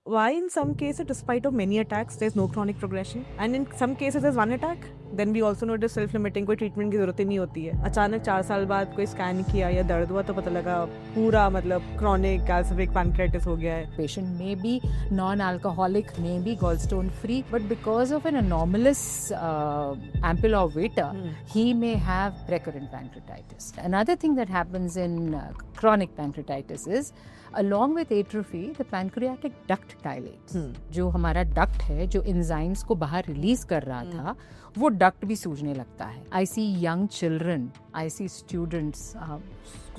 why in some cases, despite of many attacks, there's no chronic progression, and in some cases there's one attack, then we also know it is self-limiting, कोई treatment की ज़रूरत ही नहीं होती है. अचानक 4 साल बाद कोई स्कैन किया या दर्द हुआ तो पता लगा पूरा मतलब chronic calcific pancreatitis हो गया है. Patient may be non-alcoholic, may be gallstone free, but because of an anomalous ampulla of Veta, he may have recurrent pancreatitis. Another thing that happens in chronic pancreatitis is along with atrophy, the pancreatic duct dilates. जो हमारा duct है, जो enzymes को बाहर release कर रहा था, वो duct भी सूजने लगता है. I see young children, I see students,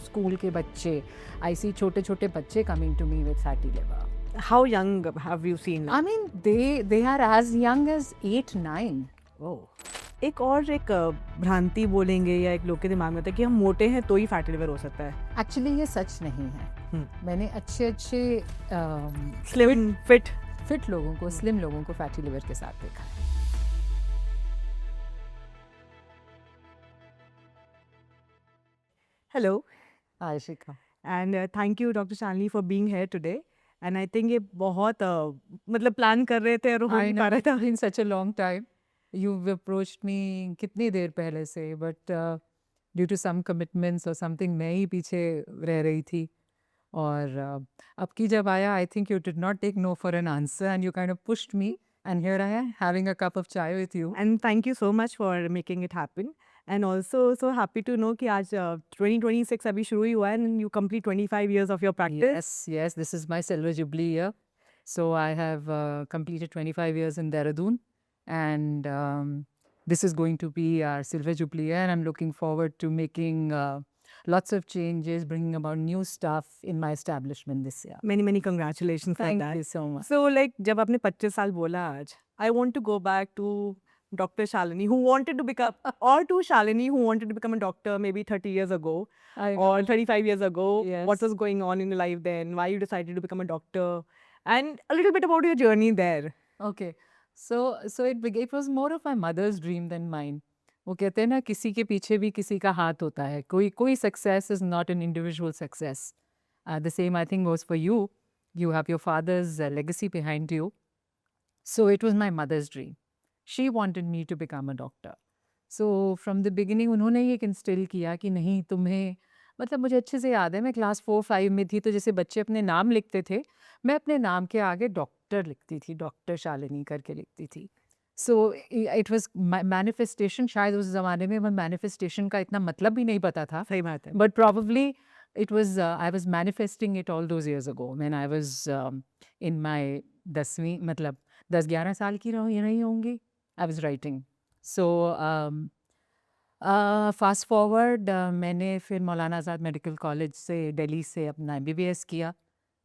school के बच्चे, I see छोटे-छोटे बच्चे coming to me with fatty liver. How young have you seen? I mean, they are as young as 8-9. Oh. एक भ्रांति बोलेंगे या एक लोग के दिमाग में होता है कि हम मोटे हैं तो ही फैटी लिवर हो सकता है. एक्चुअली ये सच नहीं है. मैंने अच्छे स्लिम फिट लोगों को, स्लिम लोगों को फैटी लिवर के साथ देखा है. Hello. Ashika. And thank you Dr. Shalini for being here today. And I think ये बहुत मतलब प्लान कर रहे थे और हो नहीं पा रहा था. In such a long time. You've approached me कितनी देर पहले से, but due to some commitments or something मैं ही पीछे रह रही थी. और अब की जब आया, I think you did not take no for an answer and you kind of pushed me, and here I am having a cup of chai with you. And thank you so much for making it happen. And also so happy to know कि आज 2026 अभी शुरू ही हुआ है and you complete 25 years of your practice. Yes, this is my silver jubilee year. So I have completed 25 years in Dehradun. And this is going to be our silver jubilee year, and I'm looking forward to making lots of changes, bringing about new stuff in my establishment this year. Many congratulations for that. Thank you so much. So like जब आपने 25 साल बोला आज, I want to go back to Dr. Shalini who wanted to become, or to Shalini who wanted to become a doctor maybe 30 years ago or 35 years ago. Yes. What was going on in your life then? Why you decided to become a doctor? And a little bit about your journey there. Okay. So it was more of my mother's dream than mine. वो कहते हैं ना, किसी के पीछे भी किसी का हाथ होता है. कोई success is not an individual success. The same I think was for you. You have your father's legacy behind you. So it was my mother's dream. She wanted me to become a doctor. So from the beginning उन्होंने ये instill किया कि नहीं, तुम्हें, मतलब मुझे अच्छे से याद है, मैं क्लास 4-5 में थी तो जैसे बच्चे अपने नाम लिखते थे, मैं अपने नाम के आगे डॉक्टर लिखती थी, डॉक्टर शालिनी करके लिखती थी. So it was manifestation. शायद उस ज़माने में मैनिफेस्टेशन का इतना मतलब भी नहीं पता था. सही बात है. But probably it was I was manifesting it all those years ago when I was in my 10वीं, मतलब 10-11 साल की रही होंगी. I was writing. So fast forward, मैंने फिर मौलाना आज़ाद मेडिकल कॉलेज से दिल्ली से अपना MBBS किया.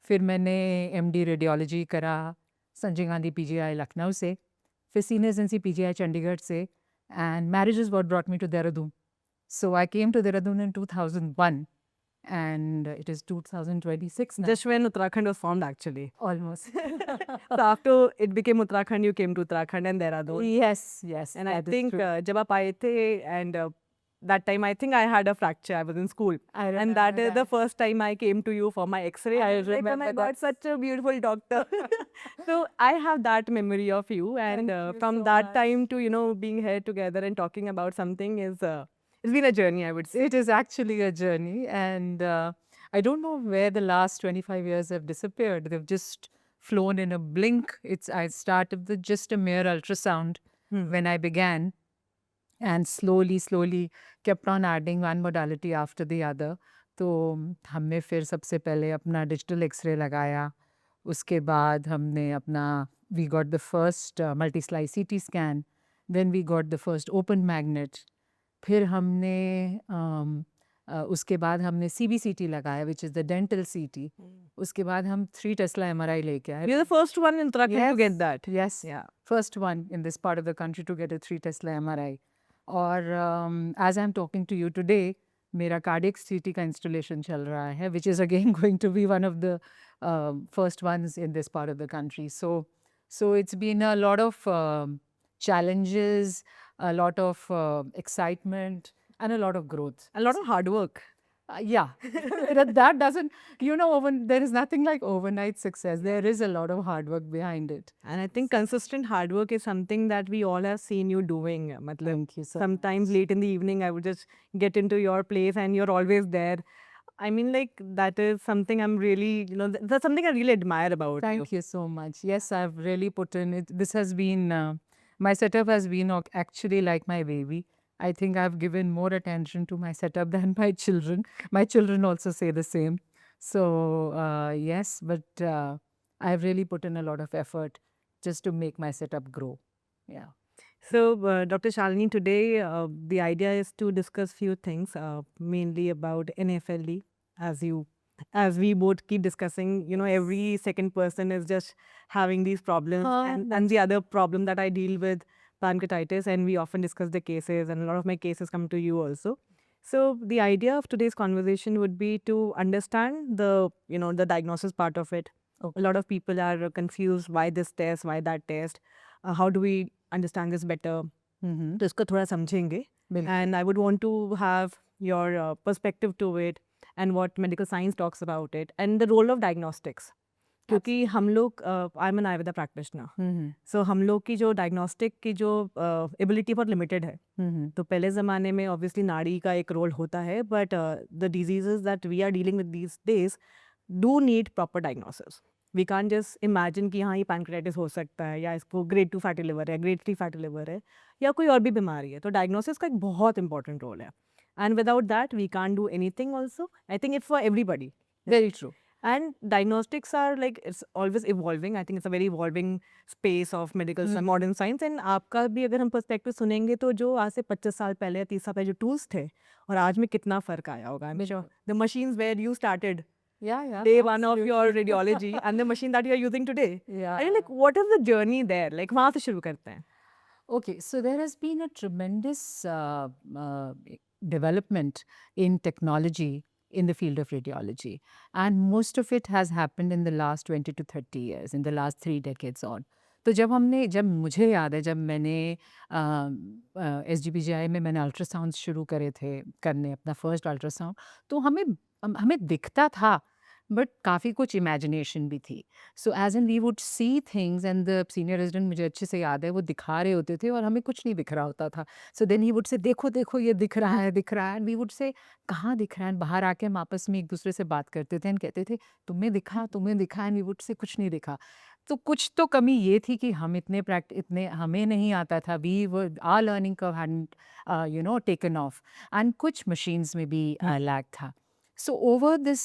फिर मैंने MD रेडियोलॉजी करा संजय गांधी PGI लखनऊ से. फिर सीनियर रेजिडेंसी PGI चंडीगढ़ से. And marriage is what brought me to Dehradun. So I came to Dehradun in 2001 and it is 2026 now. Just when Uttarakhand was formed actually. Almost. So after it became Uttarakhand, you came to Uttarakhand and Dehradun. Yes. And I think जब आप आए थे and that time I think I had a fracture. I was in school. I remember And that is the first time I came to you for my X-ray. I was like, oh remember my God, that. such a beautiful doctor. So I have that memory of you. And Thank you from so that much. time to, being here together and talking about something is, it's been a journey, I would say. It is actually a journey, and I don't know where the last 25 years have disappeared. They've just flown in a blink. I started with just a mere ultrasound when I began, and slowly kept on adding one modality after the other. तो हमने फिर सबसे पहले अपना digital x ray लगाया. उसके बाद हमने अपना we got the first multi-slice CT scan. Then we got the first open magnet. फिर हमने उसके बाद हमने CBCT लगाया, which is the dental CT. उसके बाद हम 3 Tesla MRI लेके आए. You're the first one in Uttarakhand to get that. Yes. Yeah. First one in this part of the country to get a 3 Tesla MRI. और as I'm talking to you today, मेरा cardiac CT का installation चल रहा है, which is again going to be one of the first ones in this part of the country. So it's been a lot of challenges, a lot of excitement, and a lot of growth. A lot of hard work. Yeah, that doesn't, there is nothing like overnight success. There is a lot of hard work behind it. And I think consistent hard work is something that we all have seen you doing. Matlab, Thank you so sometimes much. late in the evening, I would just get into your place and you're always there. I mean, like, that is something I'm really, that's something I really admire about you. Thank you so much. Yes, I've really put in it. This has been, my setup has been actually like my baby. I think I've given more attention to my setup than my children. My children also say the same. So, yes, but I've really put in a lot of effort just to make my setup grow. Yeah. So, Dr. Shalini, today the idea is to discuss few things, mainly about NFLE. As we both keep discussing, every second person is just having these problems, and the other problem that I deal with, pancreatitis, and we often discuss the cases, and a lot of my cases come to you also. So, the idea of today's conversation would be to understand the diagnosis part of it. Okay. A lot of people are confused, why this test, why that test, how do we understand this better, Mm-hmm. तो इसको थोड़ा समझेंगे. बिल्कुल. And I would want to have your perspective to it and what medical science talks about it and the role of diagnostics. क्योंकि हम लोग I am an Ayurveda practitioner, Mm-hmm. So हम लोग की जो डायग्नोस्टिक की जो एबिलिटी बहुत लिमिटेड है. Mm-hmm. तो पहले ज़माने में ऑब्वियसली नाड़ी का एक रोल होता है, but the diseases that we are dealing with these days do need proper diagnosis. We can't just imagine कि हाँ ये पैनक्रेटिस हो सकता है, या इसको ग्रेड 2 फैटी लिवर है, ग्रेड 3 फैटी लिवर है, या कोई और भी बीमारी है. तो डायग्नोसिस का एक बहुत इंपॉर्टेंट रोल है, and without that we can't do anything also. I think it's for everybody. Very true. And diagnostics are like, it's always evolving. I think it's a very evolving space of medical modern science. And आपका भी अगर हम perspective सुनेंगे तो जो आज से 25 साल पहले या 30 साल पहले जो टूल्स थे और आज में कितना फर्क आया होगा. I'm sure the machines where you started Yeah. day one of your radiology and the machine that you are using today. Yeah. And like, what is the journey there? Like, वहाँ से शुरू करते हैं. Okay, so there has been a tremendous development in technology in the field of radiology, and most of it has happened in the last 20 to 30 years, in the last 3 decades on. तो जब मुझे याद है, जब मैंने SGPGI में मैंने ultrasound शुरू करे थे करने, अपना फर्स्ट अल्ट्रासाउंड, तो हमें दिखता था, बट काफ़ी कुछ इमेजिनेशन भी थी. So as an we would see things, and the senior resident, मुझे अच्छे से याद है, वो दिखा रहे होते थे और हमें कुछ नहीं दिख रहा होता था. So then he would say, देखो देखो ये दिख रहा है, दिख रहा है. एंड वी वुड से, कहाँ दिख रहा है? बाहर आके हम आपस में एक दूसरे से बात करते थे एंड कहते थे, तुम्हें दिखा, तुम्हें दिखा. एंड वी वुड से, कुछ नहीं दिखा. तो कुछ तो कमी ये थी कि हम इतने हमें नहीं आता था. We were, our learning curve hadn't taken off, and कुछ मशीन्स में भी लैग था. So over this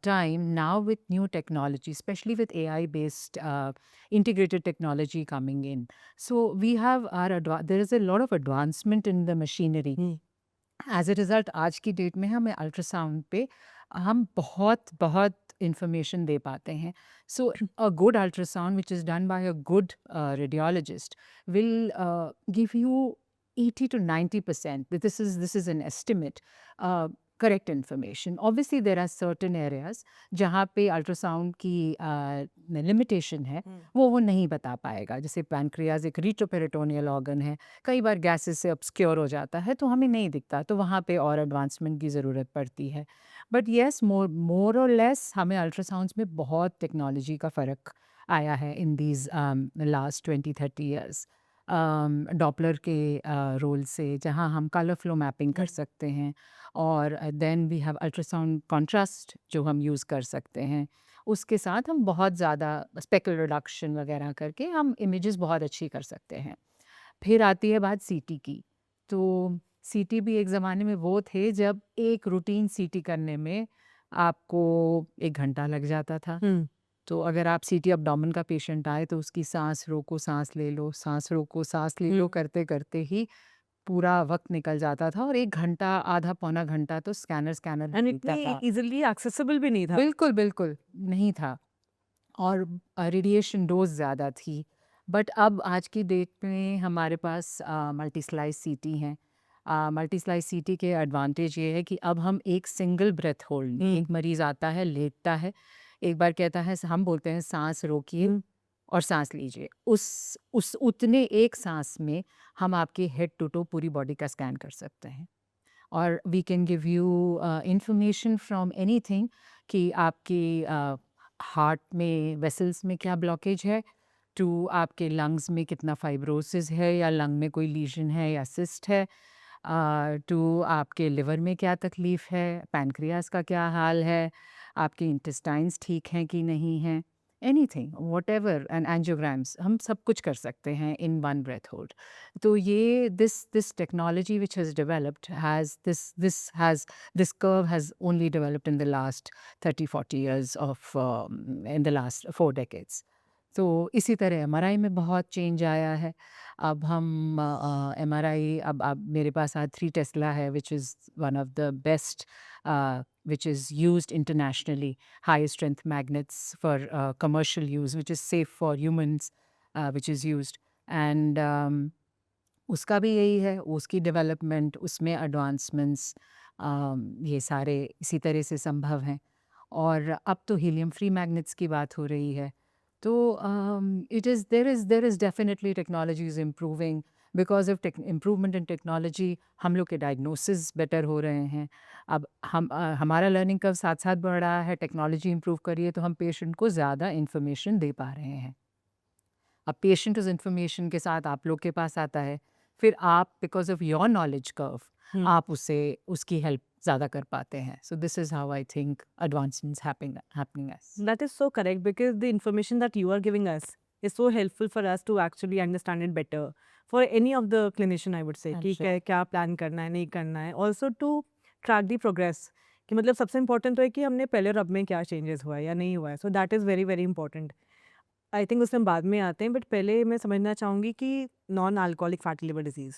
time, now with new technology, especially with AI-based integrated technology coming in, so we have there is a lot of advancement in the machinery. As a result, आज की date में हमें ultrasound पे हम बहुत information दे पाते हैं. So a good ultrasound which is done by a good radiologist will give you 80 to 90%. This is an estimate. Correct information. Obviously, there are certain areas जहाँ पे अल्ट्रासाउंड की लिमिटेशन है, वो नहीं बता पाएगा. जैसे पैनक्रियाज एक रीट्रोपेरिटोनियल ऑर्गन है, कई बार गैसेस से ऑब्स्क्योर हो जाता है, तो हमें नहीं दिखता. तो वहाँ पे और एडवांसमेंट की ज़रूरत पड़ती है. बट येस, मोर और लेस हमें अल्ट्रासाउंड्स में बहुत टेक्नोलॉजी का फ़र्क आया है in these last 20-30 years. Doppler के रोल से, जहाँ हम कलर फ्लो मैपिंग कर सकते हैं, और then we have ultrasound contrast जो हम यूज़ कर सकते हैं. उसके साथ हम बहुत ज़्यादा स्पेकल रिडक्शन वगैरह करके हम इमेजेस बहुत अच्छी कर सकते हैं. फिर आती है बात सीटी की. तो सीटी भी एक ज़माने में वो थे जब एक रूटीन सीटी करने में आपको 1 घंटा लग जाता था. तो अगर आप सीटी एब्डोमेन का पेशेंट आए तो उसकी सांस रोको, सांस ले लो, सांस रोको, सांस ले लो करते करते ही पूरा वक्त निकल जाता था, और 1 घंटा, आधा पौना घंटा तो स्कैनर एंड लेता इतनी था. इजीली एक्सेसिबल भी नहीं था. बिल्कुल नहीं था, और रेडिएशन डोज ज़्यादा थी. बट अब आज की डेट में हमारे पास मल्टी स्लाइस सीटी हैं. मल्टी स्लाइस सीटी के एडवांटेज ये है कि अब हम एक सिंगल ब्रेथ होल्ड, एक मरीज़ आता है, लेटता है, एक बार कहता है, हम बोलते हैं सांस रोकिए और सांस लीजिए, उतने एक सांस में हम आपके हेड टू टो पूरी बॉडी का स्कैन कर सकते हैं. और we can give you information from anything कि आपके हार्ट में वेसल्स में क्या ब्लॉकेज है, टू आपके लंग्स में कितना फाइब्रोसिस है या लंग में कोई लीजन है या सिस्ट है, टू आपके लिवर में क्या तकलीफ़ है, पैनक्रियास का क्या हाल है, आपके इंटेस्टाइन्स ठीक हैं कि नहीं हैं, एनीथिंग व्हाटएवर, एंड एंजियोग्राम्स हम सब कुछ कर सकते हैं इन वन ब्रेथ होल्ड। तो ये this technology which has developed has this curve has only developed in the last 30-40 years of in the last 4 decades। तो इसी तरह एमआरआई में बहुत चेंज आया है। अब हम एमआरआई, अब मेरे पास आज 3 टेस्ला है which is one of the best, which is used internationally, high strength magnets for commercial use, which is safe for humans, which is used, and उसका भी यही है, उसकी डेवलपमेंट, उसमें एडवांसमेंट्स, ये सारे इसी तरह से संभव हैं। और अब तो हीलियम फ्री मैग्नेट्स की बात हो रही है। तो there is definitely technology is improving, because of improvement in technology हम लोग के डायग्नोसिस बेटर हो रहे हैं। अब हमारा लर्निंग कर्व साथ साथ बढ़ रहा है, टेक्नोलॉजी इम्प्रूव करिए तो हम पेशेंट को ज़्यादा इन्फॉर्मेशन दे पा रहे हैं। अब पेशेंट उस इन्फॉर्मेशन के साथ आप लोग के पास आता है, फिर आप because of your knowledge curve आप उससे उसकी हेल्प ज़्यादा कर पाते हैं। So this is how I think advancements happening S. That is so correct because the information that you are giving us is so helpful for us to actually understand it better. For any of the clinician, I would say कि Sure. क्या plan करना है, नहीं करना है. Also to track the progress. कि मतलब सबसे इम्पोर्टेंट तो है कि हमने पहले और अब में क्या चेंजेस हुआ है या नहीं हुआ है. So that is very very important. I think उसमें बाद में आते हैं, बट पहले मैं समझना चाहूँगी कि non alcoholic fatty liver disease,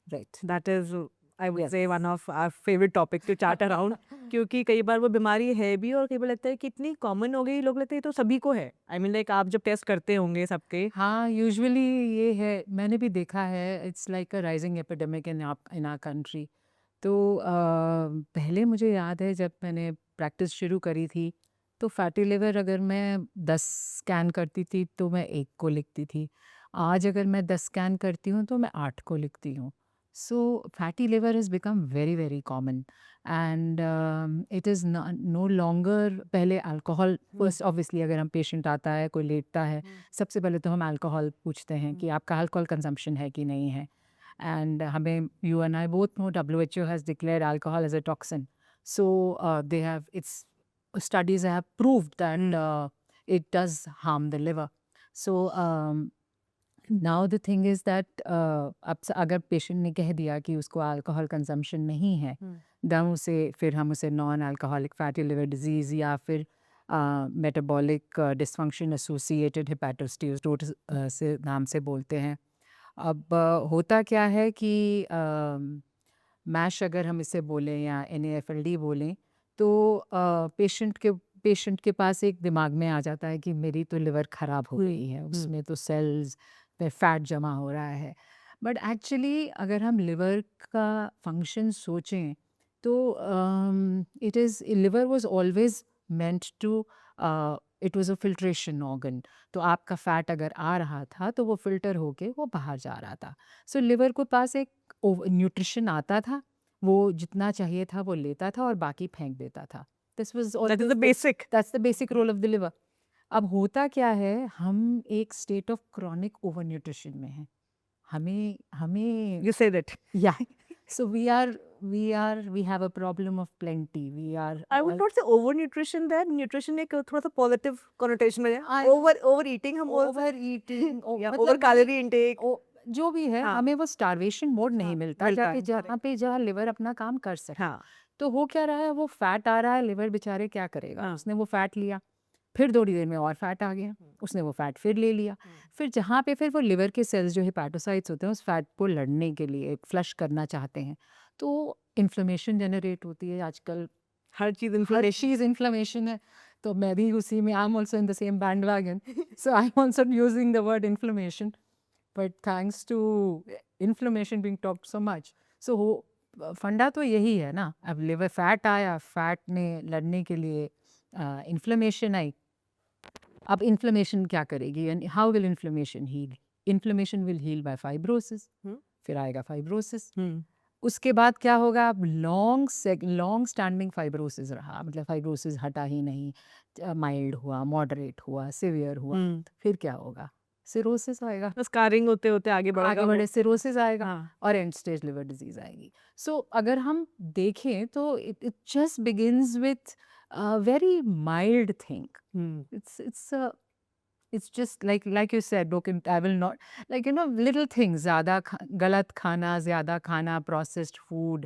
right. That is I would Yes. Say one of our favourite topic to chat around. क्योंकि कई बार वो बीमारी है भी और कई बार लगता है कि इतनी कॉमन हो गई, लोग लगता है ये तो सभी को है. आई मीन लाइक आप जब टेस्ट करते होंगे सबके. हाँ, यूजुअली ये है, मैंने भी देखा है, it's like a rising epidemic in our country. तो पहले मुझे याद है जब मैंने प्रैक्टिस शुरू करी थी, तो फैटी लिवर अगर मैं 10 स्कैन करती थी तो मैं 1 को लिखती थी। आज अगर मैं 10 स्कैन करती हूँ तो मैं 8 को लिखती हूँ। So fatty liver has become very very common, and it is no longer. पहले अल्कोहल फर्स्ट, ऑब्वियसली अगर हम पेशेंट आता है, कोई लेटता है, सबसे पहले तो हम अल्कोहल पूछते हैं कि आपका अल्कोहल कंजम्पशन है कि नहीं है। And हमें, you and I both know, WHO has declared alcohol as a toxin. So they have, studies have proved that it does harm the liver. So now the thing is that अब अगर patient ने कह दिया कि उसको alcohol consumption नहीं है, फिर हम उसे non alcoholic fatty liver disease या फिर मेटाबॉलिक डिसफंक्शन एसोसिएटेड हेपेटोस्टीरोसिस से नाम से बोलते हैं। अब होता क्या है कि मैश अगर हम इसे बोलें या NAFLD बोलें, तो पेशेंट के पास एक दिमाग में आ जाता है कि मेरी तो लिवर ख़राब हो गई है, उसमें तो सेल्स में फ़ैट जमा हो रहा है। बट एक्चुअली अगर हम लिवर का फंक्शन सोचें तो liver was always meant to, it was a filtration organ. तो आपका फैट अगर आ रहा था तो वो फिल्टर होके वो बाहर जा रहा था। सो लिवर के पास एक न्यूट्रिशन आता था, वो जितना चाहिए था वो लेता था और बाकी फेंक देता था। This was that is the basic. That's the basic role of the liver. अब होता क्या है, हम एक state of chronic over nutrition में हैं। हमें हमें you say that. yeah, so we have a problem of plenty. We are I would not से ओवर न्यूट्रिशन. दैट न्यूट्रिशन एक थोड़ा सा पॉजिटिव कनोटेशन में है. I- ओवर ईटिंग हम बोल overeating, ओवर कैलोरी इनटेक. जो भी है, हाँ. हमें वो स्टारवेशन मोड नहीं हाँ, मिलता मिलता जाके है. जहाँ पे जहाँ लिवर अपना काम कर सके। हाँ. तो हो क्या रहा है, वो फैट आ रहा है, लिवर बेचारे क्या करेगा, हाँ. उसने वो फैट लिया, फिर थोड़ी देर में और फैट आ गया, उसने वो फैट फिर ले लिया, फिर जहाँ पे फिर वो लिवर के सेल्स जो हेपेटोसाइट्स होते हैं उस फैट को लड़ने के लिए फ्लश करना चाहते हैं, तो इन्फ्लेमेशन जनरेट होती है। आजकल हर चीज हर इन्फ्लेमेशन. चीज़ इन्फ्लेमेशन है, तो मैं भी उसी में, I am also in the same bandwagon, so I am also using the word inflammation, but thanks to inflammation being talked so much, सो फंडा तो यही है ना। अब लिवर फैट आया, फैट ने लड़ने के लिए इन्फ्लेमेशन आई। अब इन्फ्लेमेशन क्या करेगी, and how will inflammation heal? Inflammation will heal by fibrosis, फिर आएगा फाइब्रोसिस, उसके बाद क्या होगा, अब लॉन्ग स्टैंडिंग फाइब्रोसिस रहा, मतलब फाइब्रोसिस हटा ही नहीं, माइल्ड हुआ, मॉडरेट हुआ, सिवियर हुआ, तो फिर क्या होगा, सिरोसिस आएगा, स्कारिंग होते होते आगे बढ़ेगा आगे वो। बढ़े सिरोसिस आएगा हाँ और एंड स्टेज लिवर डिजीज आएगी. सो अगर हम देखें तो it just begins with very mild thing. It's just like you said, broken. I will not, like, little things, ज़्यादा गलत खाना, ज़्यादा खाना, processed food,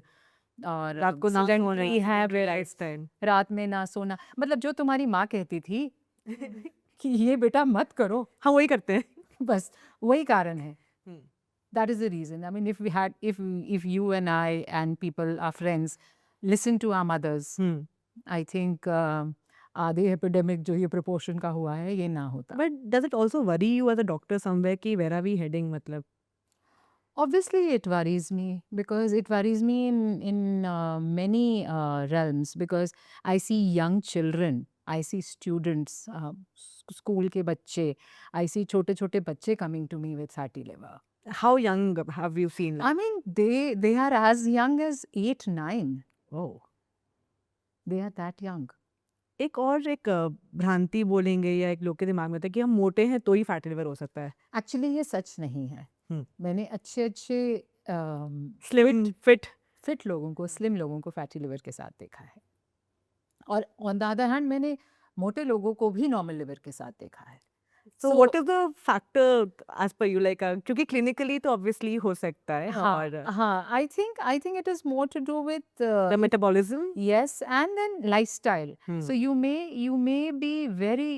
और रात को ना सोना, sedentary habits, लाइफस्टाइल। रात में ना सोना, मतलब जो तुम्हारी माँ कहती थी कि ये बेटा मत करो, हाँ वही करते हैं। बस वही कारण है. That is the reason. I mean, if you and I and people, our friends, listen to our mothers, I think आधे एपिडेमिक जो ये प्रपोर्शन का हुआ है ये ना होता. But does it also worry you as a doctor somewhere कि वेर आर वी हेडिंग, मतलब Obviously, it worries me because it worries me in many realms, because I see young children, I see students, school के बच्चे, I see छोटे छोटे बच्चे coming to me with fatty liver. How young have you seen? I mean, they are as young as 8, 9. Oh, They are that young. एक और एक भ्रांति बोलेंगे या एक लोग के दिमाग में होता है कि हम मोटे हैं तो ही फैटी लिवर हो सकता है। एक्चुअली ये सच नहीं है. हम्म। मैंने अच्छे स्लिम फिट फिट लोगों को, स्लिम लोगों को फैटी लिवर के साथ देखा है, और ऑन द अदर हैंड मैंने मोटे लोगों को भी नॉर्मल लिवर के साथ देखा है. So what is the factor as per you, like क्योंकि क्लिनिकली तो ऑब्वियसली हो सकता है और हाँ, I think it is more to do with the metabolism. yes, and then lifestyle. So you may be very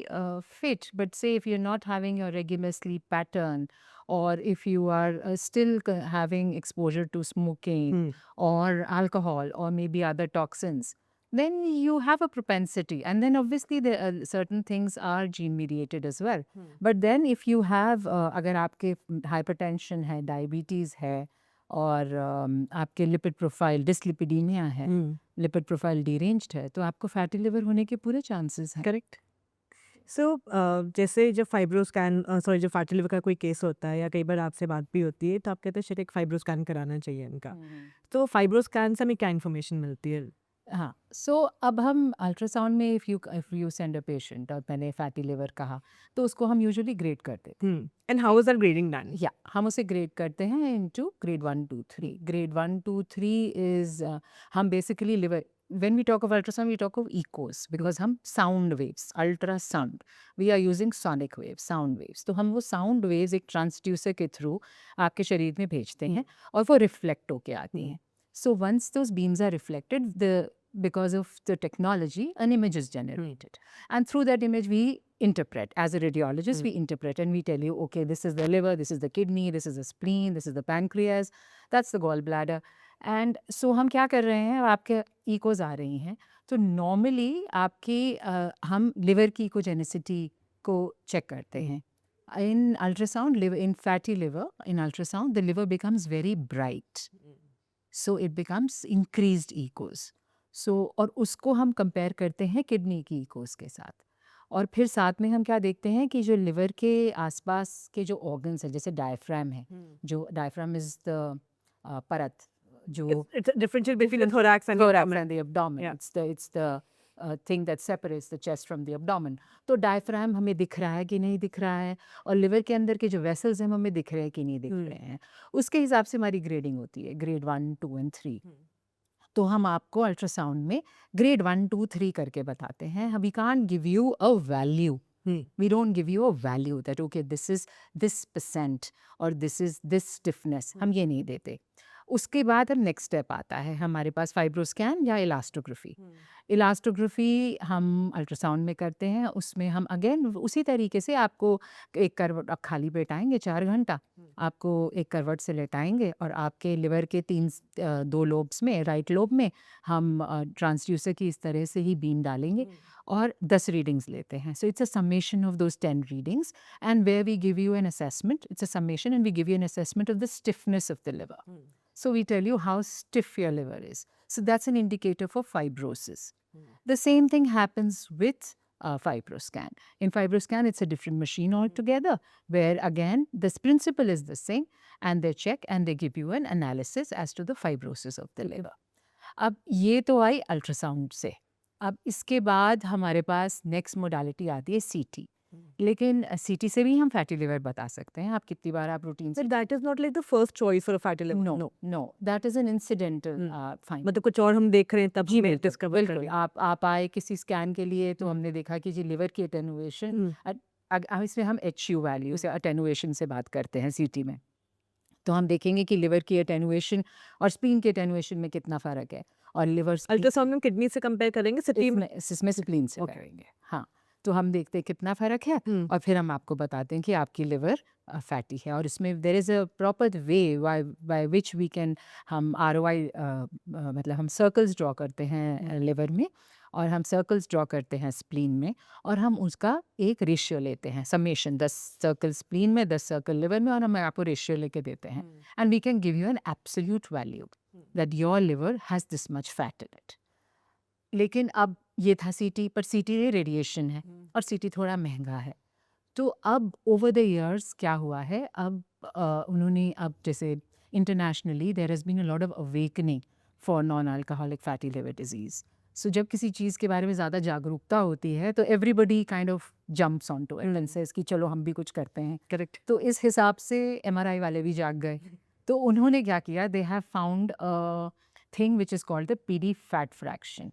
fit, but say if you're not having your regular sleep pattern, or if you are still having exposure to smoking or alcohol or maybe other toxins, then you have a propensity. And then obviously there are certain things are gene mediated as well. But then if you have अगर आपके hypertension है, diabetes है, और आपके lipid profile dyslipidaemia है, lipid profile deranged है, तो आपको फैटी लिवर होने के पूरे चांसेस हैं. करेक्ट. सो जैसे जब फाइब्रो स्कैन, सॉरी, जब फैटी लिवर का कोई केस होता है या कई बार आपसे बात भी होती है तो आप कहते हैं चलिए एक फाइब्रो स्कैन कराना चाहिए इनका. तो फाइब्रो स्कैन से हमें क्या इन्फॉर्मेशन मिलती है? हाँ, सो अब हम अल्ट्रासाउंड में if you send a patient, और मैंने फैटी लिवर कहा, तो उसको हम यूजुअली ग्रेड करते थे. And how is that grading done? या हम उसे ग्रेड करते हैं इनटू ग्रेड 1, 2, 3. ग्रेड 1, 2, 3 इज हम basically liver, when we talk of ultrasound we talk of ecos, because हम sound waves, ultrasound, we are using sonic waves, sound waves, तो हम वो sound waves एक ट्रांसड्यूसर के थ्रू आपके शरीर में भेजते हैं और वो रिफ्लेक्ट होके आती हैं. So once those beams are reflected, because of the technology, an image is generated. And through that image, we interpret. As a radiologist, we interpret and we tell you, okay, this is the liver, this is the kidney, this is the spleen, this is the pancreas, that's the gallbladder. And so हम क्या कर रहे हैं, आपके ecos आ रही हैं, तो normally आपकी हम liver की ecogenicity को check करते हैं. In ultrasound, in fatty liver, in ultrasound, the liver becomes very bright. So it becomes increased ecos. So और उसको हम कंपेयर करते हैं किडनी की ecos के साथ, और फिर साथ में हम क्या देखते हैं कि जो लिवर के आसपास के जो ऑर्गन्स हैं, जैसे डायफ्राम है, जो डायफ्राम इज द परत, जो It's a differential between the thorax and thorax and the abdomen. Yeah. It's the thing that separates the chest from the abdomen. तो डायफ्राम हमें दिख रहा है कि नहीं दिख रहा है, और लिवर के अंदर के जो वेसल्स हैं वो हमें दिख रहे हैं कि नहीं दिख रहे हैं, उसके हिसाब से हमारी ग्रेडिंग होती है, ग्रेड 1, 2 and 3. तो हम आपको अल्ट्रासाउंड में ग्रेड 1, 2, 3 करके बताते हैं. We can't give you a value. We don't give you a value that okay, this is this percent or this is this stiffness. हम ये नहीं देते. उसके बाद अब नेक्स्ट स्टेप आता है हमारे पास फाइब्रोस्कैन या इलास्टोग्राफी. इलास्टोग्राफी हम अल्ट्रासाउंड में करते हैं, उसमें हम अगेन उसी तरीके से आपको एक करवट, आप खाली बैठाएंगे 4 घंटा, आपको एक करवट से लेटाएंगे और आपके लिवर के 2 लोब्स में, राइट लोब में हम ट्रांसड्यूसर की इस तरह से ही बीम डालेंगे और 10 रीडिंग्स लेते हैं. So it's a summation of those 10 readings, and where we give you an assessment, it's a summation and we give you an assessment of the stiffness of the liver. So we tell you how stiff your liver is. So that's an indicator for fibrosis. The same thing happens with FibroScan. In FibroScan, it's a different machine altogether, where again, this principle is the same, and they check and they give you an analysis as to the fibrosis of the liver. अब ये तो आई ultrasound से। अब इसके बाद हमारे पास next modality आती है सीटी। लेकिन सीटी से भी हम फैटी लिवर बता सकते हैं। आप कितनी बार आप रूटीन से But that is not like the first choice for a fatty liver. No no that is an incidental find. मतलब कुछ और हम देख रहे हैं तब जी हमें बिल्कुल discover कर बिल्कुल। लिया। आप आए किसी स्कैन के लिए तो हमने देखा कि जी लिवर की अटेनुएशन, इसमें हम HU वैल्यू से अटेनुएशन से बात करते हैं सीटी में, तो हम देखेंगे कि लिवर की अटेनुएशन और स्प्लीन की अटेनुएशन में कितना फ़र्क है। और लिवर अल्ट्रासाउंड में किडनी से कंपेयर करेंगे, सिटी में इसमें स्प्लीन से Okay. करेंगे। हाँ, तो हम देखते हैं कितना फ़र्क है और फिर हम आपको बताते हैं कि आपकी लिवर फैटी है। और इसमें there is a proper way by which we can हम ROI मतलब हम सर्कल्स ड्रॉ करते हैं लिवर में, और हम सर्कल्स ड्रॉ करते हैं स्प्लीन में, और हम उसका एक रेशियो लेते हैं, समेशन 10 सर्कल स्प्लीन में 10 सर्कल लिवर में, और हम आपको रेशियो लेके देते हैं and we can give you an absolute value that your liver has this much fat in it. लेकिन अब ये था सीटी, पर सीटी रेडिएशन है और सीटी थोड़ा महंगा है। तो अब ओवर द इयर्स क्या हुआ है, अब उन्होंने अब जैसे internationally there has been a lot of awakening for non alcoholic fatty liver disease. So जब किसी चीज़ के बारे में ज़्यादा जागरूकता होती है तो everybody kind of jumps on to it and says कि चलो हम भी कुछ करते हैं। करेक्ट। तो इस हिसाब से MRI वाले भी जाग गए। तो उन्होंने क्या किया, they have found a thing which is called the PD fat fraction.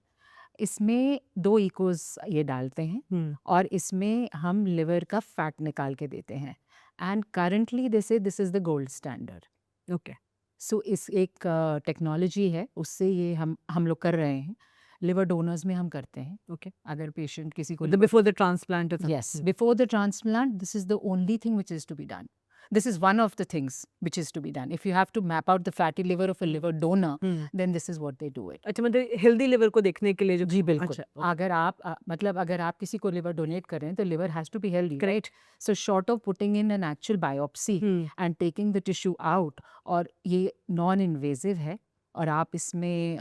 इसमें 2 इकोज़ ये डालते हैं और इसमें हम लिवर का फैट निकाल के देते हैं, and currently they say this is the gold standard. Okay. So इस एक टेक्नोलॉजी है, उससे ये हम लोग कर रहे हैं। लिवर डोनर्स में हम करते हैं। ओके। अगर पेशेंट किसी को before the transplant yes before the transplant, this is the only thing which is to be done. This is one of the things which is to be done. If you have to map out the fatty liver of a liver donor, then this is what they do it. अच्छा, मतलब healthy liver को देखने के लिए जो जी बिल्कुल। अच्छा, अगर आप मतलब अगर आप किसी को लिवर डोनेट कर रहे हैं तो liver has to be healthy, right? So short of putting in an actual biopsy and taking the tissue out, और ये नॉन इन्वेजिव है, और आप इसमें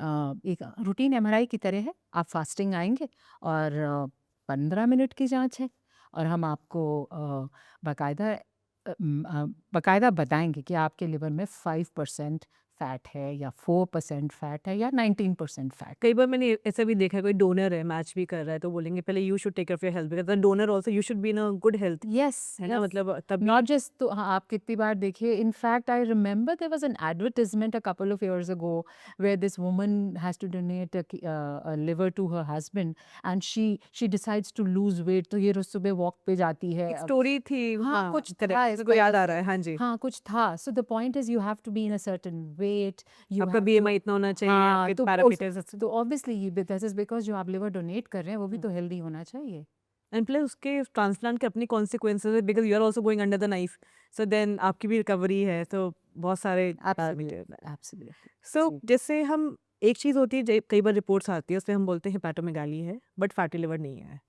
एक रूटीन MRI की तरह है। आप फास्टिंग आएंगे और 15 मिनट की जांच है, और हम आपको बाकायदा बताएंगे कि आपके लिवर में 5% फैट है या 4% फैट है या 19% फैट। कई बार मैंने ऐसा भी देखा है, कोई डोनर है, मैच भी कर रहा है, तो बोलेंगे पहले you should take care of your health, because the donor also you should be in a good health, yes है ना? मतलब तब नॉट जस्ट, तो हाँ, आप कितनी बार देखिए, in fact I remember there was an advertisement a couple of years ago where this woman has to donate a liver to her husband and she decides to lose weight. तो ये रोज सुबह walk पे जाती है। एक story थी। हाँ, कुछ था correct, इस मेरे को याद तरह आ से। रहा है। हाँ जी। हाँ, कुछ था। So the point is you have to be in a certain weight, you आपका हैव BMI इतना होना चाहिए, हाँ, आपके तो पैरामीटर्स, तो ऑब्वियसली दिस इज बिकॉज जो आप लिवर डोनेट कर रहे हैं वो भी तो हेल्दी होना चाहिए। एंड प्लस उसके ट्रांसप्लांट के अपनी कॉन्सिक्वेंसेस है, because you are also going under the knife, so then आपकी भी रिकवरी है, तो बहुत सारे पैरामीटर्स हैं। एब्सोल्युटली। सो जैसे हम एक चीज़ होती है, कई बार रिपोर्ट्स आती है उसमें हम बोलते हैं हेपेटोमेगाली है बट फैटी लिवर नहीं है,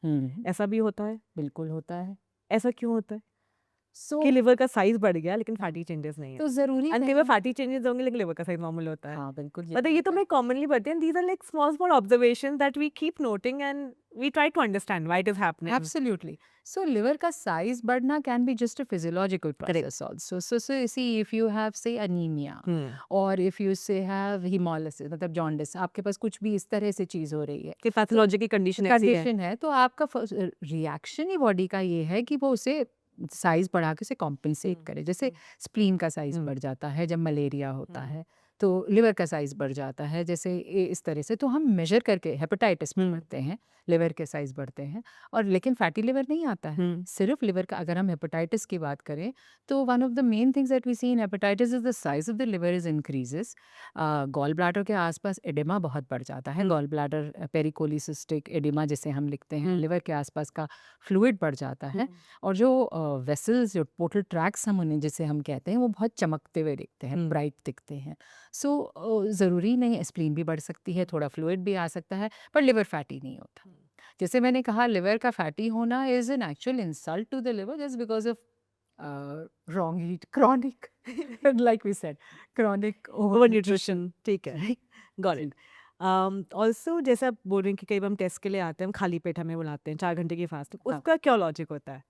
ऐसा भी होता है? बिल्कुल होता है। ऐसा क्यों होता है सो कि लिवर का साइज बढ़ गया लेकिन फैटी चेंजेस नहीं है? तो जरूरी एंड कई नहीं बार फैटी चेंजेस होंगे लेकिन लिवर का साइज नॉर्मल होता है। हाँ बिल्कुल मतलब ये तो मैं कॉमनली पढ़ती हूँ, these are like small small observations that we keep noting and we try to understand why it is happening. Absolutely. So liver का size बढ़ना can be just a physiological process also. So see if you have say anemia or if you say have hemolysis मतलब jaundice, आपके पास कुछ भी इस तरह से चीज हो रही है, कि पैथोलॉजी की कंडीशन ऐसी है, कंडीशन है, तो आपका रिएक्शन ही बॉडी का ये है कि वो उसे साइज बढ़ा के उसे कॉम्पेंसेट करे। जैसे स्प्लीन का साइज बढ़ जाता है जब मलेरिया होता है, तो लिवर का साइज बढ़ जाता है, जैसे इस तरह से। तो हम मेजर करके हेपेटाइटिस में करते हैं, लिवर के साइज बढ़ते हैं, और लेकिन फैटी लिवर नहीं आता है, सिर्फ लिवर का। अगर हम हेपेटाइटिस की बात करें तो one of the main things that we see in hepatitis is the size of the liver is increases. Gall bladder के आसपास एडिमा बहुत बढ़ जाता है, गॉल ब्लैडर पेरिकोलिसिस्टिक एडिमा जिसे हम लिखते हैं, लिवर के आसपास का फ्लूइड बढ़ जाता है, और जो वेसल्स, जो पोर्टल ट्रैक्स हम उन्हें जिसे हम कहते हैं, वो बहुत चमकते हुए दिखते हैं, ब्राइट दिखते हैं। सो ज़रूरी नहीं, स्प्लीन भी बढ़ सकती है, थोड़ा फ्लूइड भी आ सकता है, पर लिवर फैटी नहीं होता। जैसे मैंने कहा, लिवर का फैटी होना is an actual insult to the liver just because of wrong eat, chronic like we said, chronic over nutrition. ठीक है, गॉट इट। ऑल्सो जैसे आप बोल रहे हैं कि कई बार हम टेस्ट के लिए आते हैं, हम खाली पेट हमें बुलाते हैं 4 घंटे की फास्टिंग, हाँ। उसका क्या लॉजिक होता है?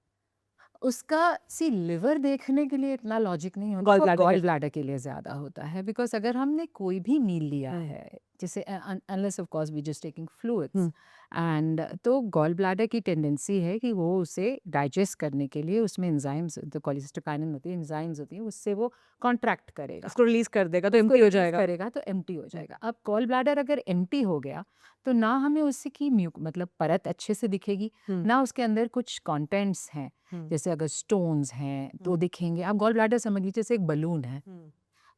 उसका सी लिवर देखने के लिए इतना लॉजिक नहीं होता, गॉल वो ब्लैडर गॉल का। ब्लैडर के लिए ज़्यादा होता है। बिकॉज़ अगर हमने कोई भी मील लिया हम्म, है, जैसे unless of course we just taking fluids hmm, and तो गॉल ब्लैडर की टेंडेंसी है कि वो उसे डाइजेस्ट करने के लिए उसमें एंजाइम्स, तो कोलेसिस्टोकाइनिन होती है, एंजाइम्स होती हैं, उससे वो कॉन्ट्रैक्ट करेगा। उसको रिलीज कर देगा तो उसको एम्प्टी हो रिलीज़ जाएगा। करेगा तो एम्प्टी हो जाएगा। अब गॉल ब्लैडर अगर एम्प्टी हो गया, तो ना हमें उससे की मतलब परत अच्छे से दिखेगी, हम्म, ना उसके अंदर कुछ कंटेंट्स हैं। हम्म, जैसे अगर स्टोन्स हैं तो हम्म, दिखेंगे। आप गॉल ब्लैडर समझ लीजिए जैसे एक बलून है, हम्म,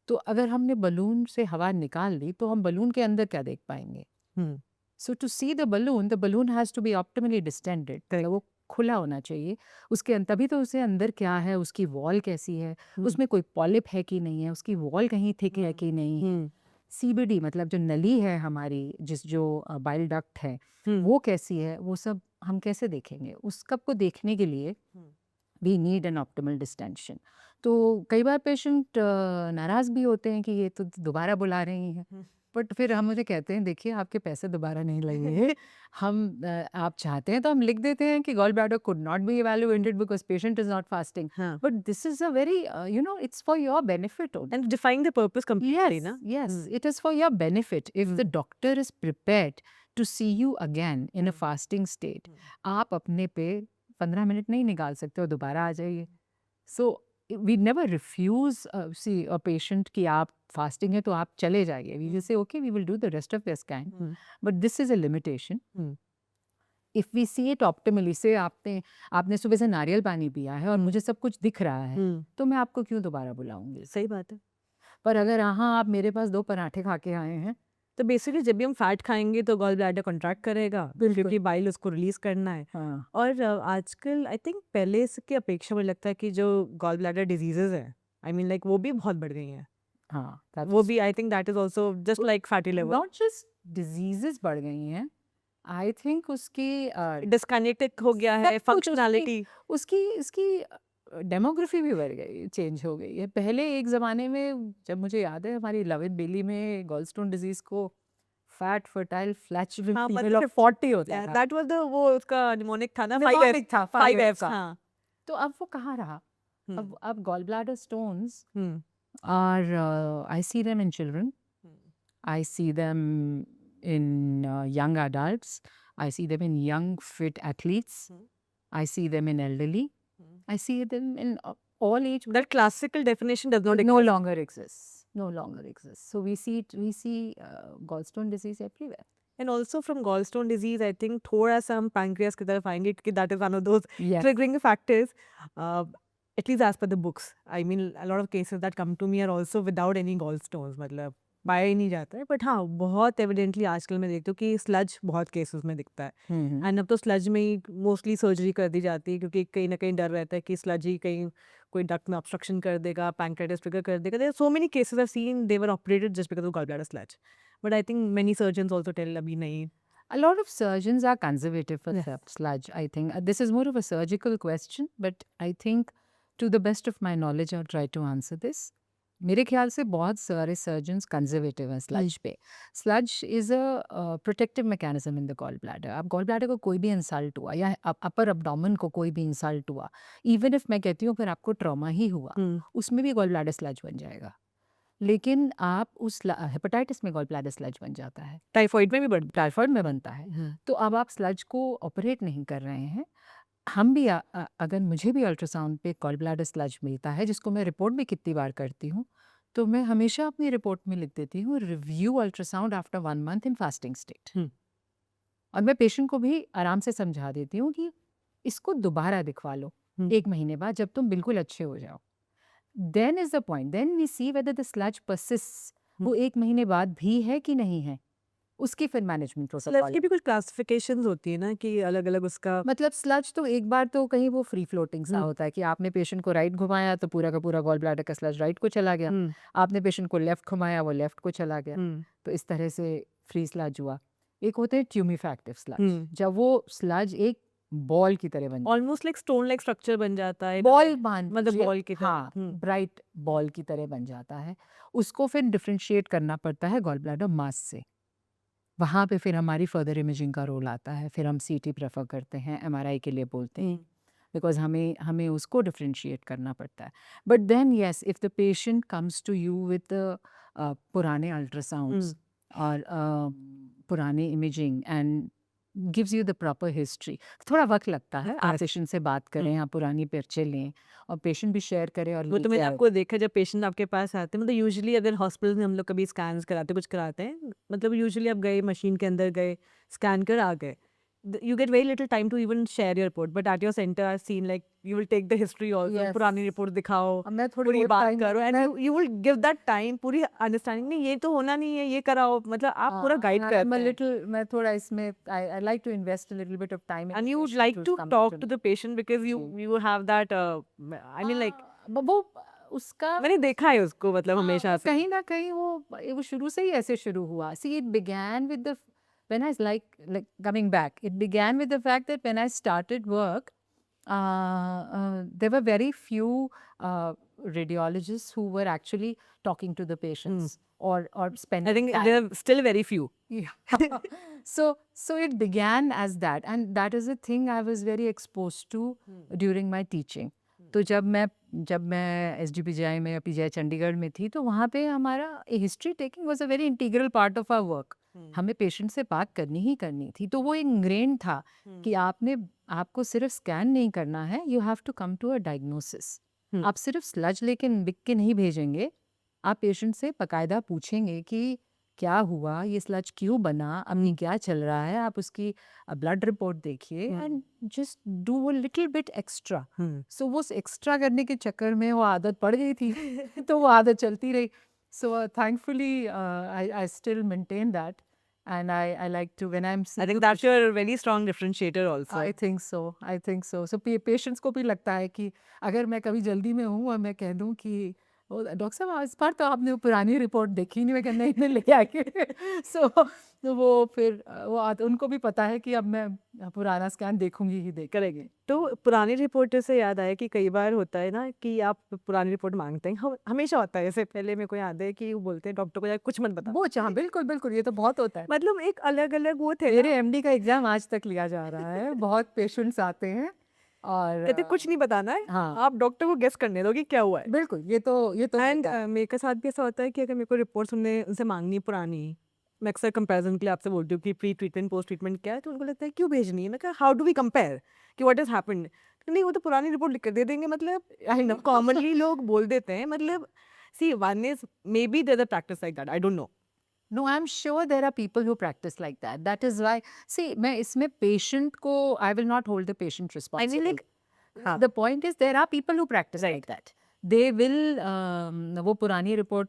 तो अगर हमने बलून से हवा निकाल ली तो हम बलून के अंदर क्या देख पाएंगे? Hmm, so to see the balloon has to be optimally distended, correct, मतलब वो खुला होना चाहिए। उसके तभी तो उसे अंदर क्या है, उसकी वॉल कैसी है, हम्म, उसमें कोई पॉलिप है कि नहीं है, उसकी वॉल कहीं थिक है कि नहीं है, सीबीडी मतलब जो नली है हमारी, जो बाइल डक्ट है, हम्म, वो कैसी है, वो सब हम कैसे देखेंगे? उस कब को देखने के लिए we need an optimal distension. तो कई बार पेशेंट नाराज़ भी होते हैं कि ये तो दोबारा बुला रही हैं, हम्म, बट फिर हम मुझे कहते हैं देखिए आपके पैसे दोबारा नहीं लगेंगे। आप चाहते हैं तो हम लिख देते हैं कि gall bladder could not be evaluated because patient is not fasting, हाँ, but this is a very it's for your benefit only. And defying the purpose completely Yes, ना। yes, hmm, it is for your benefit. If hmm, the doctor is prepared to see you again in a hmm, fasting state, हम्म, आप अपने पे 15 minute नहीं निकाल सकते और दोबारा आ जाइए। So we never refuse see a patient कि आप fasting है तो आप चले जाइए। We will say okay, we will do the rest of your scan, hmm, but this is a limitation. Hmm, If we see it optimally, से आपने आपने सुबह से नारियल पानी पिया है और मुझे सब कुछ दिख रहा है, हम्म, तो मैं आपको क्यों दोबारा बुलाऊंगी? सही बात है। पर अगर हाँ आप मेरे पास 2 पराठे खा के आए हैं, तो बेसिकली जब भी हम फैट खाएंगे तो गॉल ब्लैडर कॉन्ट्रैक्ट करेगा, बिल्कुल। क्योंकि बाइल उसको रिलीज करना है। हाँ, और आजकल आई थिंक पहले की अपेक्षा मुझे लगता है कि जो गॉल ब्लैडर डिजीजेज है, आई मीन लाइक वो भी बहुत बढ़ गई हैं। हाँ, वो दैट्स भी I think that is also just like fatty liver. Not just diseases बढ़ गई हैं, आई थिंक उसकी डिस्कनेक्टेड हो गया है सब कुछ फंक्शनैलिटी। उसकी उसकी डेमोग्राफी भी बढ़ गई, चेंज हो गई है। पहले एक ज़माने में जब मुझे याद है हमारी लवित बेली में गॉलस्टोन डिजीज़ को फैट फर्टाइल फ्लैचुलेंट हाँ, फीमेल ऑफ 40 होता था। दैट वाज द वो उसका निमोनिक था ना, 5F। निमोनिक था 5F का। हाँ। तो अब वो कहाँ रहा? अब gall bladder stones hmm, are I see them in children. I see them in young adults. I see them in young fit athletes. I see them in elderly. I see them in all age. that classical definition does not No exist. longer exists. No longer exists. So we see gallstone disease everywhere. And also from gallstone disease, I think थोड़ा सा हम pancreas की तरफ आएंगे क्योंकि that is one of those Yes. triggering factors. Uh, at least as per the books. I mean, a lot of cases that come to me are also without any gallstones. मतलब पाया ही नहीं जाता है, but हाँ बहुत evidently आजकल मैं देखती हूँ कि स्लज बहुत केसेस में दिखता है। Mm-hmm. एंड अब तो स्लज में ही मोस्टली सर्जरी कर दी जाती है, क्योंकि कहीं ना कहीं डर रहता है कि स्लज ही कहीं कोई डक्ट में ऑब्स्ट्रक्शन कर देगा, पैंक्रेटिस ट्रिगर कर देगा। There so many cases I seen they were operated just because of gall bladder sludge, but I think many surgeons also tell अभी नहीं। A lot of surgeons are conservative for Yeah. sludge, I think. This is more of a surgical question, but I think to the best of my knowledge, I'll try to answer this. मेरे ख्याल से बहुत सारे surgeons conservative हैं sludge पे। Sludge is a protective mechanism in the gall bladder. अब gall bladder को कोई भी इंसल्ट हुआ या अपर अब्डोमेन को कोई भी इंसल्ट हुआ, इवन इफ मैं कहती हूँ अगर आपको ट्रॉमा ही हुआ, उसमें भी गॉल ब्लैडर स्लज बन जाएगा। लेकिन आप उस हेपेटाइटिस में गॉल ब्लैडर स्लज बन जाता है, टाइफॉइड में भी बढ़। टाइफॉइड में बनता है। तो अब आप स्लज को ऑपरेट नहीं कर रहे हैं। हम भी अगर मुझे भी अल्ट्रासाउंड पे गॉल ब्लैडर स्लज मिलता है, जिसको मैं रिपोर्ट भी कितनी बार करती हूँ, तो मैं हमेशा अपनी रिपोर्ट में लिख देती हूँ review ultrasound after 1 month in fasting state. और मैं पेशेंट को भी आराम से समझा देती हूँ कि इसको दोबारा दिखवा लो 1 महीने बाद, जब तुम बिल्कुल अच्छे हो जाओ। Then is the point, then we see whether the sludge persists, वो 1 महीने बाद भी है कि नहीं है, उसकी फिर मैनेजमेंट स्लज प्रोटोकॉल। की भी कुछ क्लासिफिकेशंस होती है ना कि अलग अलग उसका मतलब स्लज तो एक बार तो कहीं वो फ्री फ्लोटिंग सा होता है कि आपने पेशेंट को राइट घुमाया तो पूरा का पूरा गॉल ब्लैडर का स्लज राइट को चला गया, आपने पेशेंट को लेफ्ट घुमाया वो लेफ्ट को चला गया, तो इस तरह से फ्री स्लज हुआ। एक होते हैं ट्यूमिफैक्टिव स्लज, जब वो स्लज एक बॉल की तरह बन almost like stone like structure बन जाता है, बॉल मान मतलब बॉल की तरह। हाँ, ब्राइट बॉल की तरह बन जाता है। उसको फिर डिफरेंशिएट करना पड़ता है गॉल ब्लैडर मास से। वहाँ पे फिर हमारी फर्दर इमेजिंग का रोल आता है, फिर हम सीटी प्रेफर करते हैं, एमआरआई के लिए बोलते हैं, बिकॉज हमें हमें उसको डिफ्रेंशिएट करना पड़ता है। But then yes, if the patient comes to you with पुराने अल्ट्रासाउंड्स और पुराने imaging and gives you the proper history, थोड़ा वक्त लगता है। आप पेशेंट से बात करें, आप पुरानी पर्चे लें और पेशेंट भी शेयर करें और वो तो मैंने आपको देखा जब पेशेंट आपके पास आते हैं, मतलब यूजुअली अगर हॉस्पिटल में हम लोग कभी स्कैन्स कराते कुछ कराते हैं, मतलब यूजुअली आप गए मशीन के अंदर गए स्कैन कर आ गए, you get very little time to even share your report, but at your center I've seen like you will take the history also, Yes. पुरानी रिपोर्ट दिखाओ, अब मैं थोड़ी पूरी बहुत बात time करो, and you will give that time, पूरी अंडरस्टैंडिंग नहीं ये तो होना नहीं है, ये कराओ, मतलब आप पूरा गाइड I'm करते a हैं, little, मैं थोड़ा इसमें I like to invest a little bit of time in and you would patient like who's to come talk to to me. the patient because you have that I mean like वो उसका मैंने देखा है उसको, मतलब हाँ, हमेशा वो से कहीं ना कहीं वो शुरू से ही ऐसे शुरू हुआ। See, it began with the when I like coming back. It began with the fact that when I started work, there were very few radiologists who were actually talking to the patients or I spending think time. there are still very few. Yeah. So it began as that, and that is a thing I was very exposed to during my teaching. तो जब मैं SGPGI में या PGI Chandigarh में थी, तो वहाँ पे हमारा history taking was a very integral part of our work. हमें पेशेंट से बात करनी ही करनी थी, तो वो इंग्रेन था कि आपको सिर्फ स्कैन नहीं करना है, you have to come to a diagnosis. आप सिर्फ स्लज लेके लिख के नहीं भेजेंगे, आप पेशेंट से बाकायदा पूछेंगे कि क्या हुआ, ये स्लज क्यों बना, अभी क्या चल रहा है, आप उसकी ब्लड रिपोर्ट देखिए and just do a little bit extra. So वो एक्स्ट्रा करने के चक्कर में वो आदत पड़ गई थी तो वो आदत चलती रही। So thankfully I still maintain that and I like to when I am I think that's your very strong differentiator also. I think so, I think so. So patients को भी लगता है कि अगर मैं कभी जल्दी में हूँ और मैं कह दूँ कि ओ डॉक्टर साहब इस बार तो आपने वो पुरानी रिपोर्ट देखी नहीं, मैं कहना इतने ले आके सो तो वो फिर उनको भी पता है कि अब मैं पुराना स्कैन देखूंगी ही करेंगे। तो पुरानी रिपोर्ट से याद आया कि कई बार होता है ना कि आप पुरानी रिपोर्ट मांगते हैं, हमेशा होता है, जैसे पहले मेरे को याद है कि वो बोलते हैं डॉक्टर को यार कुछ मत बता, वो चाह बिल्कुल बिल्कुल, ये तो बहुत होता है। मतलब एक अलग अलग वो थे मेरे MD का एग्जाम आज तक लिया जा रहा है, बहुत पेशेंट्स आते हैं और कहते कुछ नहीं बताना है, हाँ आप डॉक्टर को गेस करने दो कि क्या हुआ है। बिल्कुल, ये तो एंड होता है। मेरे साथ भी ऐसा होता है कि अगर मेरे को रिपोर्ट्स उनसे मांगनी है पुरानी, मैं अक्सर कंपैरिजन के लिए आपसे बोलती हूँ कि प्री ट्रीटमेंट पोस्ट ट्रीटमेंट क्या है, तो उनको लगता है क्यों भेजनी है, मैं कहा हाउ डू वी कंपेयर कि व्हाट इज हैपेंड, नहीं वो तो पुरानी रिपोर्ट लिख कर दे देंगे, मतलब आई नो कॉमनली लोग बोल देते हैं, मतलब see one is may be there a practice like that, I don't know. No, I'm sure there are people who practice like that. That is why, see, मैं इसमें patient को, I will not hold the patient responsible. like, हाँ. The point is there are people who practice like that. They will वो पुरानी report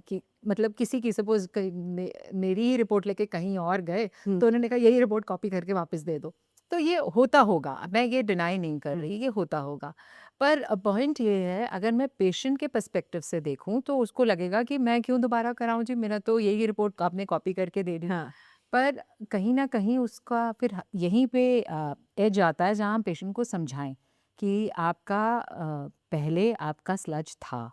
की मतलब किसी की सपोज मेरी ही रिपोर्ट लेके कहीं और गए तो उन्होंने कहा यही रिपोर्ट कॉपी करके वापस दे दो, तो ये होता होगा, मैं ये डिनाई नहीं कर रही, ये होता होगा। पर पॉइंट ये है, अगर मैं पेशेंट के पर्सपेक्टिव से देखूं तो उसको लगेगा कि मैं क्यों दोबारा कराऊं जी, मेरा तो यही रिपोर्ट आपने कॉपी करके दे दी। हाँ. पर कहीं ना कहीं उसका फिर यहीं पे एज आता है जहाँ हम पेशेंट को समझाएं कि आपका पहले आपका स्लज था,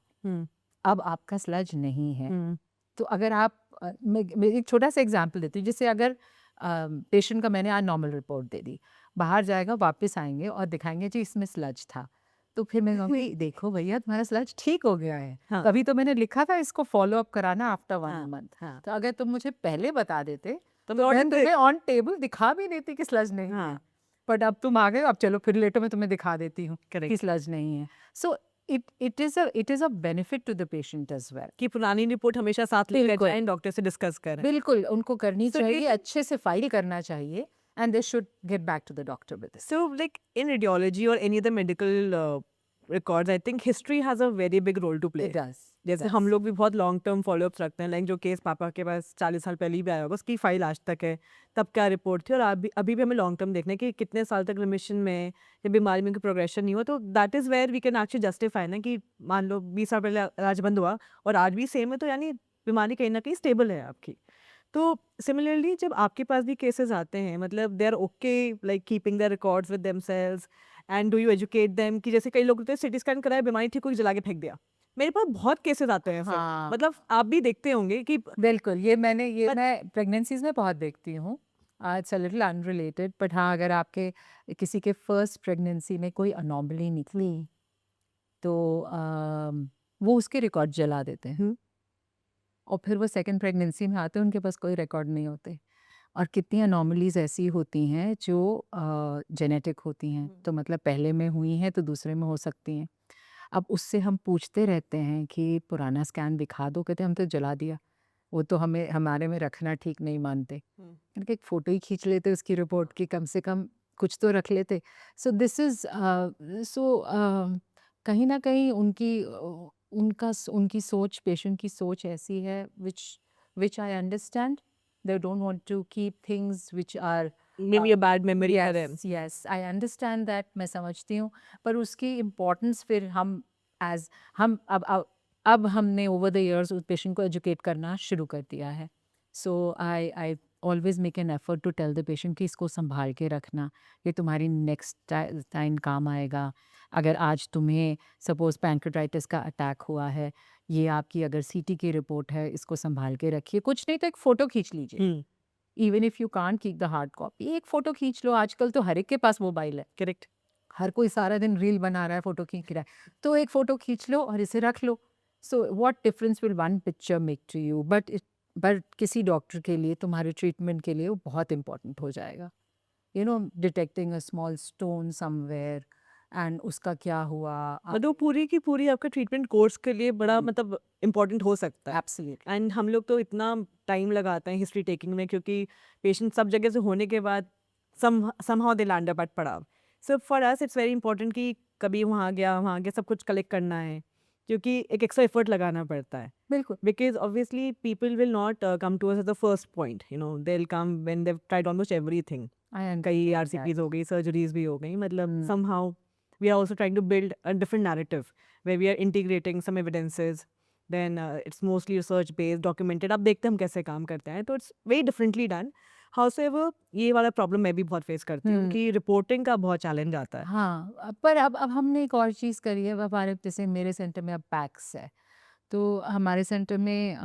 अब आपका स्लज नहीं है। तो अगर आप मैं एक छोटा सा एग्जांपल देती हूँ, जैसे अगर पेशेंट का मैंने आज नॉर्मल रिपोर्ट दे दी, बाहर जाएगा, वापस आएंगे और दिखाएंगे जी इसमें स्लज था, तो फिर मैं कहूँगी देखो भैया तुम्हारा स्लज ठीक हो गया है, हाँ. तभी तो मैंने लिखा था इसको फॉलो अप कराना आफ्टर 1 हाँ, मंथ। हाँ. तो अगर तुम मुझे पहले बता देते तो मैं तुम्हें ऑन टेबल दिखा भी देती कि स्लज नहीं है, हाँ. बट अब तुम आ गए, अब चलो फिर लेटर में तुम्हें दिखा देती हूँ कि करेक्ट, स्लज नहीं है। सो it is a benefit to the patient as well. कि पुरानी रिपोर्ट हमेशा साथ लेकर बिल्कुल। जाएं, डॉक्टर से डिस्कस करें। बिल्कुल उनको करनी So चाहिए, it- अच्छे से फाइल करना चाहिए and they should get back to the doctor with this. So, like in radiology or any other medical records, I think history has a very big role to play. It does. जैसे हम लोग भी बहुत long term follow-ups रखते हैं, like जो case पापा के पास 40 साल पहले ही भी आया होगा, उसकी फाइल आज तक है, तब क्या रिपोर्ट थी, और अभी भी हमें लॉन्ग टर्म देखना है कि कितने साल तक रिमिशन में या बीमारी में कोई प्रोग्रेशन नहीं हुआ, तो that is where we can actually justify ना कि मान लो 20 साल पहले इलाज बंद हुआ और आज भी सेम है, तो यानी बीमारी कहीं ना कहीं स्टेबल है आपकी। तो सिमिलरली जब आपके पास भी केसेस आते हैं, मतलब they are okay like keeping the records with themselves, and do you educate them कि जैसे कई लोग होते हैं सिटी स्कैन कराया, बीमारी ठीक हुई, जला के फेंक दिया, मेरे पास बहुत केसेस आते हैं फिर, हाँ मतलब आप भी देखते होंगे कि बिल्कुल, ये But- मैं प्रेगनेंसीज में बहुत देखती हूँ। It's a little unrelated, but हाँ, अगर आपके किसी के फर्स्ट प्रेगनेंसी में कोई अनोमली निकली तो वो उसके रिकॉर्ड जला देते हैं, हम्म, और फिर वो सेकंड प्रेगनेंसी में आते हैं, उनके पास कोई रिकॉर्ड नहीं होते। और कितनी अनोमलीज ऐसी होती हैं जो जेनेटिक होती हैं, तो मतलब पहले में हुई हैं तो दूसरे में हो सकती हैं। अब उससे हम पूछते रहते हैं कि पुराना स्कैन दिखा दो, कहते हम तो जला दिया, वो तो हमें हमारे में रखना ठीक नहीं मानते। मैंने कहा एक फ़ोटो ही खींच लेते उसकी रिपोर्ट की, कम से कम कुछ तो रख लेते। सो दिस इज़ सो कहीं न कहीं उनकी सोच, पेशेंट की सोच ऐसी है which I understand. They don't want to keep things which are maybe a bad memory for them. Yes, yes, I understand that, मैं समझती हूँ। पर उसकी इम्पोर्टेंस फिर हम एज़ हम अब हमने ओवर द इयर्स उस पेशेंट को एजुकेट करना शुरू कर दिया है। So I always make an effort to tell the patient कि इसको सँभाल के रखना, ये तुम्हारी नेक्स्ट टाइम काम आएगा। अगर आज तुम्हें सपोज़ पैंक्रेटाइटिस का अटैक हुआ है, ये आपकी अगर सीटी की रिपोर्ट है, इसको सँभाल के रखिए। कुछ नहीं तो एक फ़ोटो खींच लीजिए। Hmm, even if you can't keep the hard copy, एक फ़ोटो खींच लो। आजकल तो हर एक के पास मोबाइल है। correct. हर कोई सारा दिन रील बना रहा है, फ़ोटो खींच रहा है। तो एक फ़ोटो खींच लो और इसे रख लो। So what difference will one picture make to you? But किसी डॉक्टर के लिए, तुम्हारे ट्रीटमेंट के लिए वो बहुत इम्पोर्टेंट हो जाएगा। You know, detecting a small stone somewhere and उसका क्या हुआ? मतलब वो पूरी की पूरी आपका ट्रीटमेंट कोर्स के लिए बड़ा मतलब इम्पोर्टेंट हो सकता है। एब्सोल्युटली। एंड हम लोग तो इतना टाइम लगाते हैं हिस्ट्री टेकिंग में, क्योंकि पेशेंट सब जगह से होने के बाद somehow they land up at पड़ाव। So for us it's very important कि कभी वहाँ गया सब कुछ कलेक्ट करना है, क्योंकि एक एक्स्ट्रा एफर्ट लगाना पड़ता है। बिल्कुल। Because obviously people will not come to us at the first point, they'll come when they've tried almost everything. आई कई अंडरस्टैंड RCPs हो गई, सर्जरीज भी हो गई, मतलब Hmm. somehow we are also trying to build a different narrative where we are integrating some evidences, then it's mostly research based, documented। अब देखते हैं हम कैसे काम करते हैं, तो it's very differently done। However, ये वाला प्रॉब्लम मैं भी बहुत फेस करती हूँ कि रिपोर्टिंग का बहुत चैलेंज आता है। हाँ, पर अब हमने एक और चीज़ करी है। अब हमारे जैसे मेरे सेंटर में अब पैक्स है, तो हमारे सेंटर में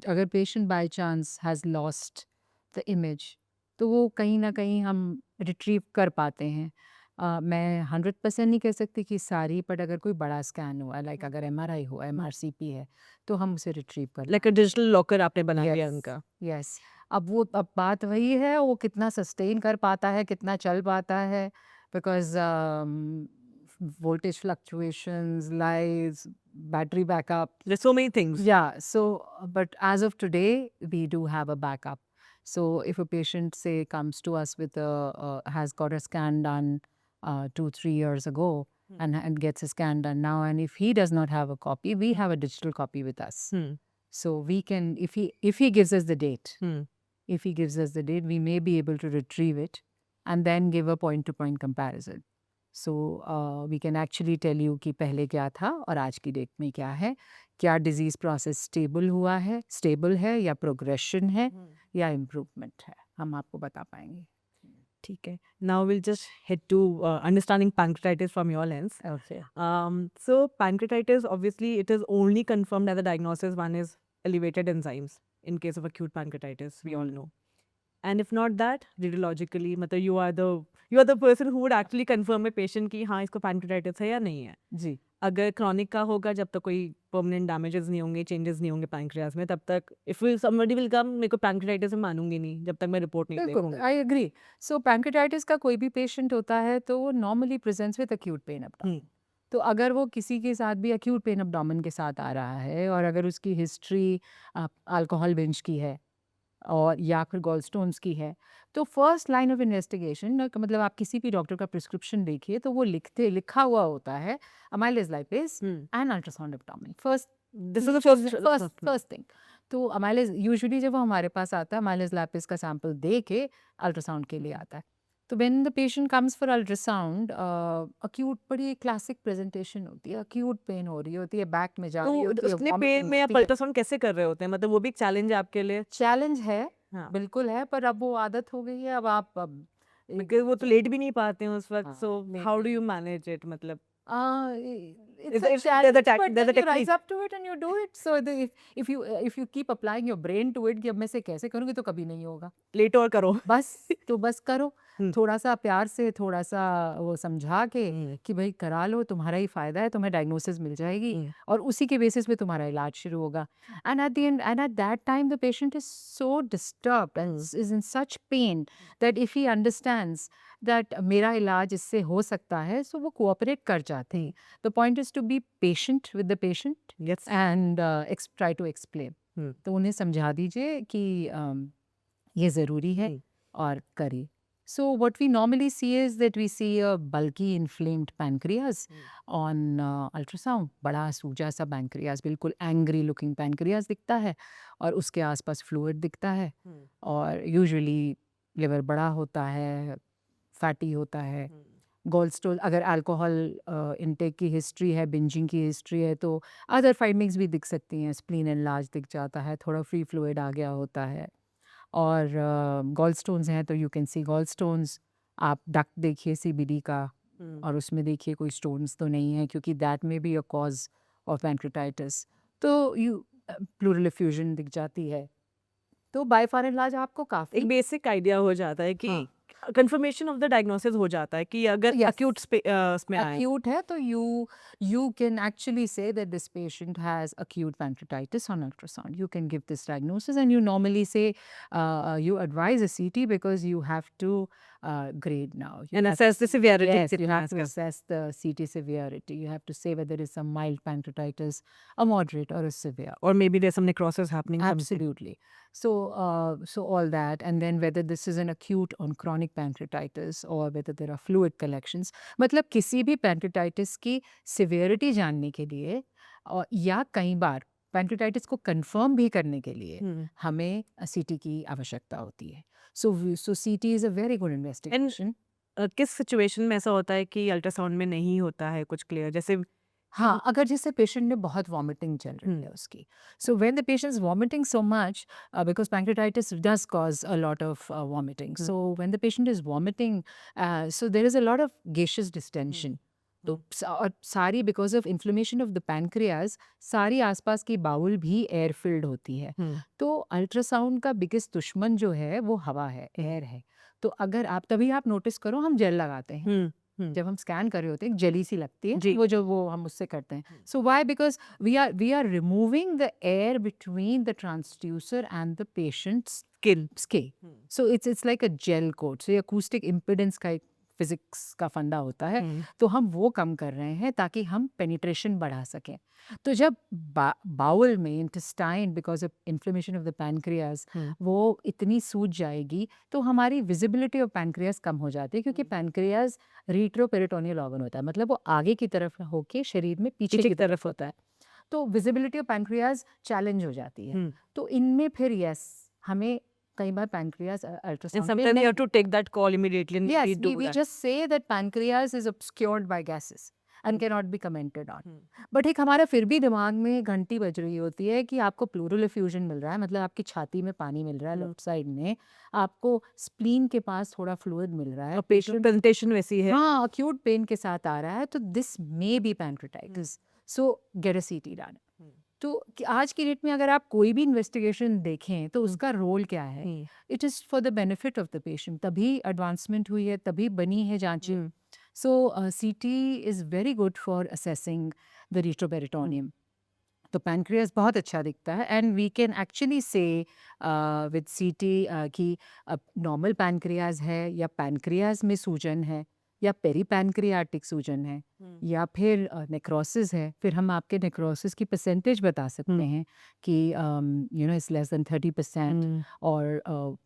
अगर patient by chance has lost the image, तो वो कहीं न कहीं हम रिट्रीव कर पाते हैं। मैं 100% नहीं कह सकती कि सारी, बट अगर कोई बड़ा स्कैन हुआ है, लाइक अगर एमआरआई हुआ है, एमआरसीपी है, तो हम उसे रिट्रीव कर लाइक अ डिजिटल लॉकर आपने बना दिया यस, उनका। यस। अब बात वही है, वो कितना सस्टेन कर पाता है, कितना चल पाता है, because voltage fluctuations, lights, battery backup. There's so many things। Yeah, so but as of today, we do have a backup. So if a patient, say, comes to us with has got a scan done 2-3 years ago, and gets a scan done now, and if he does not have a copy, we have a digital copy with us. So we can, if he gives us the date, we may be able to retrieve it and then give a point-to-point comparison. So we can actually tell you कि पहले क्या था और आज की date में क्या है, क्या डिजीज प्रोसेस स्टेबल है या प्रोग्रेशन है या इम्प्रूवमेंट है, हम आपको बता पाएंगे। ठीक है। Now we'll just head to understanding pancreatitis from your lens. Okay. So pancreatitis, obviously, it is only confirmed as a diagnosis one is elevated enzymes in case of acute pancreatitis, we all know. And if not that, radiologically, मतलब you are the person who would actually confirm a patient कि हाँ इसको pancreatitis है या नहीं है। जी, अगर chronic का होगा, जब तक कोई permanent damages नहीं होंगे, changes नहीं होंगे pancreas में, तब तक if somebody will come, मेरे को pancreatitis मैं मानूंगी नहीं जब तक मैं रिपोर्ट नहीं बिल्कुल, देखूंगी। I agree. सो पैंक्रेटाइटिस का कोई भी पेशेंट होता है तो वो normally presents with acute pain abdomen. तो अगर वो किसी के साथ भी एक्यूट पेन एब्डोमेन के साथ आ रहा है और अगर उसकी हिस्ट्री अल्कोहल बिंज की है और या फिर गॉलस्टोन्स की है, तो फर्स्ट लाइन ऑफ इन्वेस्टिगेशन, मतलब आप किसी भी डॉक्टर का प्रिस्क्रिप्शन देखिए तो वो लिखा हुआ होता है amylase lipase and ultrasound abdomen. This is the first first thing. तो अमाइलेज यूजुअली जब वो हमारे पास आता है, अमाइलेज लाइपेज का सैंपल दे के अल्ट्रासाउंड के लिए आता है। तो when the patient comes for ultrasound, acute बड़ी क्लासिक प्रेजेंटेशन होती है, अक्यूट पेन हो रही होती है, बैक में जा रही तो होती है, उसने पेन में आप अल्ट्रासाउंड कैसे कर रहे होते हैं, मतलब वो भी एक चैलेंज है आपके लिए? चैलेंज है, हाँ, बिल्कुल है, पर अब वो आदत हो गई है। अब बिकॉज वो तो लेट भी नहीं पाते हैं उस वक्त, हाँ, सो नहीं, how do you manage it, मतलब it's it's a there's a challenge, tech- but there's a then you rise technique. up to it and you do it. So if you keep applying your brain to it कि अब मैं इसे कैसे करूँगी तो कभी नहीं होगा. लेट और करो. बस करो. थोड़ा सा प्यार से, थोड़ा सा वो समझा के कि भाई करा लो, तुम्हारा ही फायदा है, तुम्हें डायग्नोसिस मिल जाएगी और उसी के बेसिस पे तुम्हारा इलाज शुरू होगा. And at the end, and at that time, the patient is so disturbed and is in such pain that if he understands that मेरा इलाज इससे हो सकता है, so वो cooperate कर जाते हैं. The point is to be patient with the patient Yes. and try to explain. तो उन्हें समझा दीजिए कि ये ज़रूरी है और करिए. So what we normally see is that we see a bulky inflamed pancreas on ultrasound. बड़ा सूजा सा pancreas, बिल्कुल angry looking pancreas दिखता है और उसके आसपास fluid दिखता है और usually liver बड़ा होता है, fatty होता है. गॉलस्टोन, अगर अल्कोहल इनटेक की हिस्ट्री है, बिंजिंग की हिस्ट्री है तो अदर फाइंडिंग्स भी दिख सकती हैं. स्प्लीन एनलार्ज दिख जाता है, थोड़ा फ्री फ्लूइड आ गया होता है. और गॉलस्टोन्स हैं तो यू कैन सी गॉलस्टोन्स. आप डक्ट देखिए सीबीडी का और उसमें देखिए कोई स्टोन्स तो नहीं है क्योंकि दैट में be a cause of pancreatitis. तो यू प्लूरल एफ्यूजन दिख जाती है. तो बाय फार एंड लार्ज आपको एक काफ़ी बेसिक आइडिया हो जाता है कि हाँ. कंफर्मेशन ऑफ द डायग्नोसिस हो जाता है कि अगर Yes. acute इसमें आए. acute है तो you can actually say that this patient has acute pancreatitis on ultrasound. You can give this diagnosis and you normally say you advise a CT because you have to grade now. You And have assess the severity. Yes, you have to Yes. assess the CT severity. You have to say whether it's a mild pancreatitis, a moderate, or a severe. Or maybe there's some necrosis happening. something. Absolutely. So all that, and then whether this is an acute or chronic pancreatitis or whether there are fluid collections. मतलब किसी भी pancreatitis की severity जानने के लिए और या कई बार pancreatitis को confirm भी करने के लिए हमें CT की आवश्यकता होती है. So CT is a very good investigation. किस सिचुएशन में ऐसा होता है कि अल्ट्रासाउंड में नहीं होता है कुछ क्लियर, जैसे हाँ, अगर जैसे पेशेंट ने बहुत वॉमिटिंग चल रही है उसकी. So when the patient is vomiting so much because pancreatitis does cause a lot of vomiting. So when the patient is vomiting so there is a lot of gaseous distension. तो और सारी because of inflammation of the pancreas सारी आसपास की bowl भी air filled होती है. तो अल्ट्रासाउंड का बिगेस्ट दुश्मन जो है वो हवा है, एयर है. तो अगर आप तभी आप नोटिस करो हम जेल लगाते हैं जब हम स्कैन कर रहे होते हैं, जेली सी लगती है वो हम उससे करते हैं. So why? Because we are removing the air between the transducer and the patient's skin. So it's like a gel coat. So ये अकूस्टिक इम्पिडेंस का एक फिजिक्स का फंडा होता है. तो हम वो कम कर रहे हैं ताकि हम पेनिट्रेशन बढ़ा सकें. तो जब बाउल में intestine because of inflammation of the pancreas वो इतनी सूज जाएगी तो हमारी विजिबिलिटी ऑफ पैनक्रियाज कम हो जाती है क्योंकि पैनक्रियाज रीट्रोपेरिटोनियल ऑर्गन होता है. मतलब वो आगे की तरफ होके शरीर में पीछे की तरफ होता है. तो विजिबिलिटी ऑफ पैनक्रियाज चैलेंज हो जाती है. तो इनमें फिर यस हमें कई बार pancreas ultrasound. And sometimes you have to take that call immediately. And Yes, do we that. just say that pancreas is obscured by gases and cannot be commented on. But एक हमारा फिर भी दिमाग में घंटी बज रही होती है कि आपको pleural effusion मिल रहा है, मतलब आपकी छाती में पानी मिल रहा है लेफ्ट साइड में, आपको स्प्लीन के पास थोड़ा फ्लूइड मिल रहा है, और पेशेंट प्रेजेंटेशन वैसी है. हाँ, acute पेन के साथ आ रहा है, तो this may be pancreatitis. So get a CT done. तो आज की डेट में अगर आप कोई भी इन्वेस्टिगेशन देखें तो उसका रोल क्या है? It is for the benefit of the patient. तभी एडवांसमेंट हुई है, तभी बनी है जांचें. So CT is very good for assessing the retroperitoneum. तो पैनक्रियाज बहुत अच्छा दिखता है and we can actually say with CT कि नॉर्मल पैनक्रियाज है या पैनक्रियाज में सूजन है या पेरीपैनक्रियाटिक सूजन है या फिर नेक्रोसिस है. फिर हम आपके नेक्रोसिस की परसेंटेज बता सकते हैं कि you know it's less than 30% और